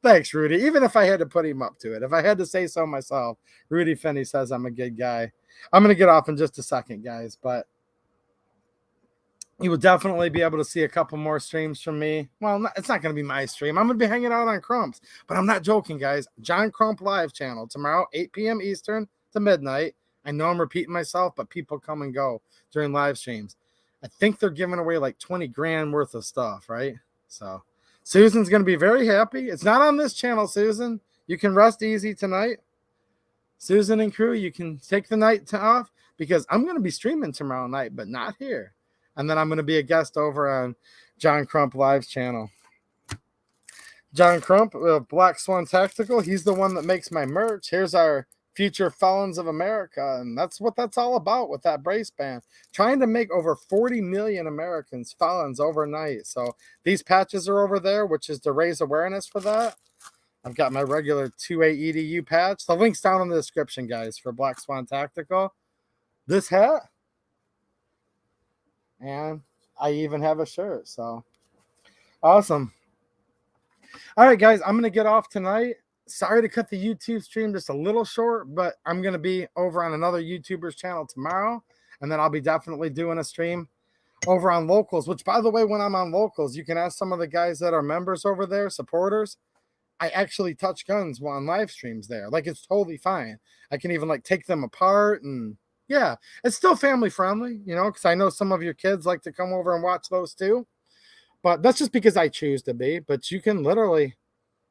Thanks, Rudy. Even if I had to put him up to it, if I had to say so myself, Rudy Finney says I'm a good guy. I'm going to get off in just a second, guys, but you will definitely be able to see a couple more streams from me. Well, it's not going to be my stream. I'm going to be hanging out on Crump's, but I'm not joking, guys. John Crump live channel tomorrow, 8 p.m. Eastern to midnight. I know I'm repeating myself, but people come and go during live streams. I think they're giving away like 20 grand worth of stuff, right? So Susan's going to be very happy. It's not on this channel, Susan. You can rest easy tonight. Susan and crew, you can take the night off because I'm going to be streaming tomorrow night, but not here. And then I'm going to be a guest over on John Crump Live's channel. John Crump, Black Swan Tactical, he's the one that makes my merch. Here's our Future Felons of America, and that's what that's all about with that brace band. Trying to make over 40 million Americans felons overnight. So these patches are over there, which is to raise awareness for that. I've got my regular 2A EDU patch. The link's down in the description, guys, for Black Swan Tactical. This hat. And I even have a shirt. So awesome. All right, guys, I'm going to get off tonight. Sorry to cut the YouTube stream just a little short, but I'm going to be over on another YouTuber's channel tomorrow. And then I'll be definitely doing a stream over on Locals, which, by the way, when I'm on Locals, you can ask some of the guys that are members over there, supporters. I actually touch guns on live streams there. Like, it's totally fine. I can even, like, take them apart. And, yeah, it's still family friendly, you know, because I know some of your kids like to come over and watch those too. But that's just because I choose to be. But you can literally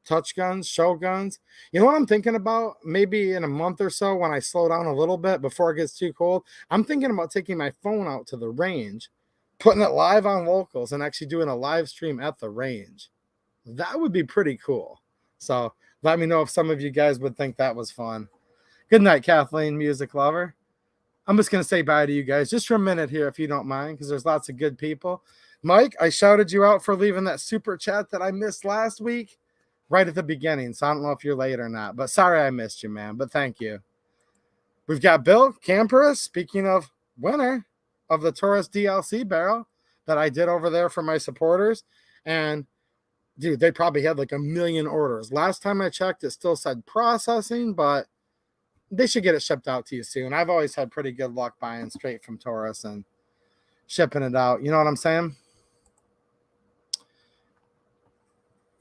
touch guns, show guns. You know what I'm thinking about? Maybe in a month or so when I slow down a little bit before it gets too cold, I'm thinking about taking my phone out to the range, putting it live on Locals, and actually doing a live stream at the range. That would be pretty cool. So let me know if some of you guys would think that was fun. Good night, Kathleen, music lover. I'm just going to say bye to you guys just for a minute here, if you don't mind, because there's lots of good people. Mike, I shouted you out for leaving that super chat that I missed last week right at the beginning. So I don't know if you're late or not, but sorry I missed you, man. But thank you. We've got Bill Camperus, speaking of winner of the Taurus DLC barrel that I did over there for my supporters. And dude, they probably had like 1 million orders. Last time I checked, it still said processing, but they should get it shipped out to you soon. I've always had pretty good luck buying straight from Taurus and shipping it out. You know what I'm saying?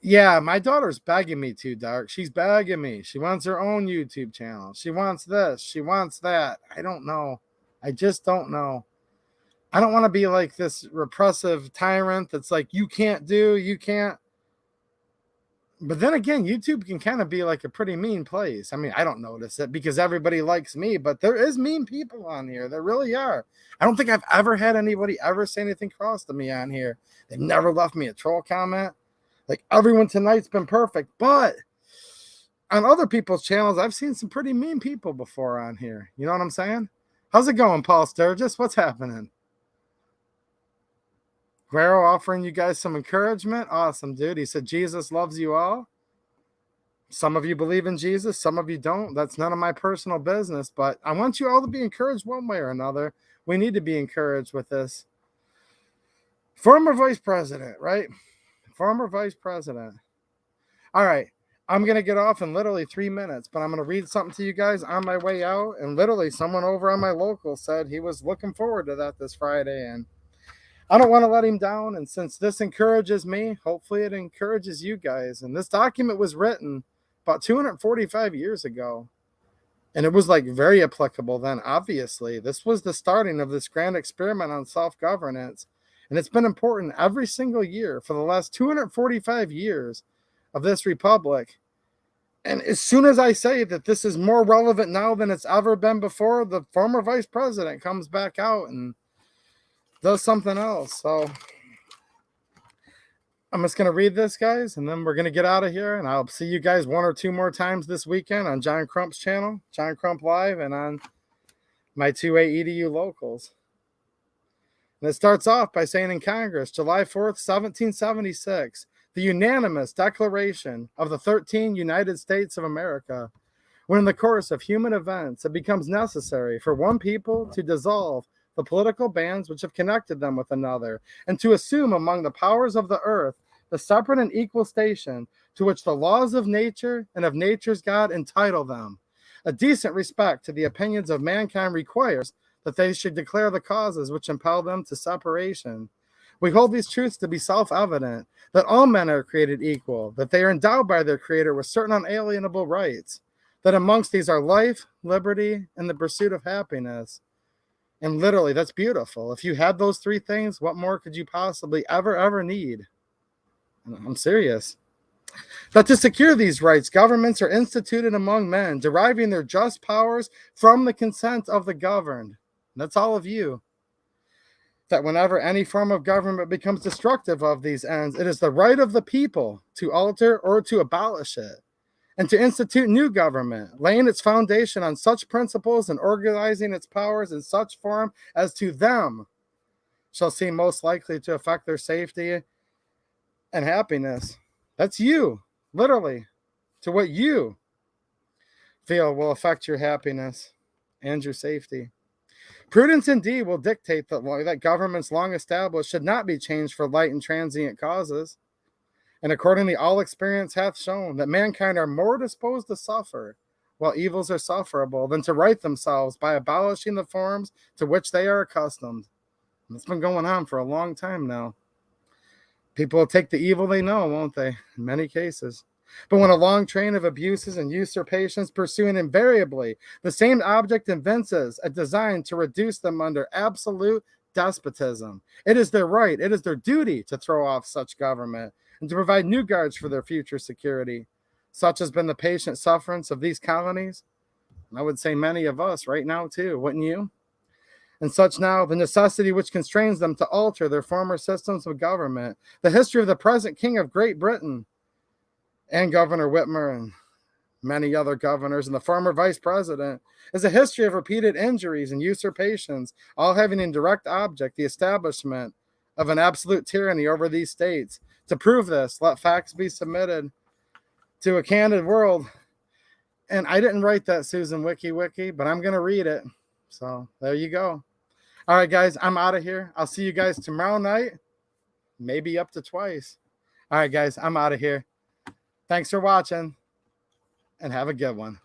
Yeah, my daughter's begging me to, Dark. She's begging me. She wants her own YouTube channel. She wants this. She wants that. I don't know. I just don't know. I don't want to be like this repressive tyrant that's like, you can't do, you can't. But then again, YouTube can kind of be like a pretty mean place. I mean, I don't notice it because everybody likes me, but there is mean people on here. There really are. I don't think I've ever had anybody ever say anything cross to me on here. They've never left me a troll comment. Like, everyone tonight's been perfect, but on other people's channels, I've seen some pretty mean people before on here. You know what I'm saying? How's it going, Paul Sturgis? What's happening? Guerrero offering you guys some encouragement. Awesome, dude. He said, Jesus loves you all. Some of you believe in Jesus. Some of you don't. That's none of my personal business, but I want you all to be encouraged one way or another. We need to be encouraged with this. Former vice president, right? Former vice president. All right. I'm going to get off in literally 3 minutes, but I'm going to read something to you guys on my way out. And literally someone over on my local said he was looking forward to that this Friday. And I don't want to let him down. And since this encourages me, hopefully it encourages you guys. And this document was written about 245 years ago. And it was like very applicable then, obviously. This was the starting of this grand experiment on self-governance. And it's been important every single year for the last 245 years of this republic. And as soon as I say that this is more relevant now than it's ever been before, the former vice president comes back out and does something else. So I'm just going to read this, guys, and then we're going to get out of here. And I'll see you guys one or two more times this weekend on John Crump's channel, John Crump Live, and on my 2A EDU locals. And it starts off by saying in Congress, July 4th, 1776, the unanimous declaration of the 13 United States of America, when in the course of human events it becomes necessary for one people to dissolve the political bands which have connected them with another, and to assume among the powers of the earth the separate and equal station to which the laws of nature and of nature's God entitle them. A decent respect to the opinions of mankind requires that they should declare the causes which impel them to separation. We hold these truths to be self-evident, that all men are created equal, that they are endowed by their Creator with certain unalienable rights, that amongst these are life, liberty, and the pursuit of happiness. And literally, that's beautiful. If you had those three things, what more could you possibly ever need? I'm serious. That to secure these rights, governments are instituted among men, deriving their just powers from the consent of the governed. That's all of you. That whenever any form of government becomes destructive of these ends, it is the right of the people to alter or to abolish it, and to institute new government, laying its foundation on such principles and organizing its powers in such form as to them shall seem most likely to affect their safety and happiness. That's you, literally, to what you feel will affect your happiness and your safety. Prudence indeed will dictate that governments long established should not be changed for light and transient causes. And accordingly, all experience hath shown that mankind are more disposed to suffer, while evils are sufferable, than to right themselves by abolishing the forms to which they are accustomed. And it's been going on for a long time now. People will take the evil they know, won't they? In many cases. But when a long train of abuses and usurpations pursuing invariably the same object evinces a design to reduce them under absolute despotism, it is their right, it is their duty to throw off such government and to provide new guards for their future security. Such has been the patient sufferance of these colonies. And I would say many of us right now too, wouldn't you? And such now the necessity which constrains them to alter their former systems of government. The history of the present King of Great Britain and Governor Whitmer and many other governors and the former vice president is a history of repeated injuries and usurpations, all having in direct object the establishment of an absolute tyranny over these states. To prove this, let facts be submitted to a candid world. And I didn't write that, Susan Wiki, but I'm going to read it. So there you go. All right, guys, I'm out of here. I'll see you guys tomorrow night, maybe up to twice. All right, guys, I'm out of here. Thanks for watching, and have a good one.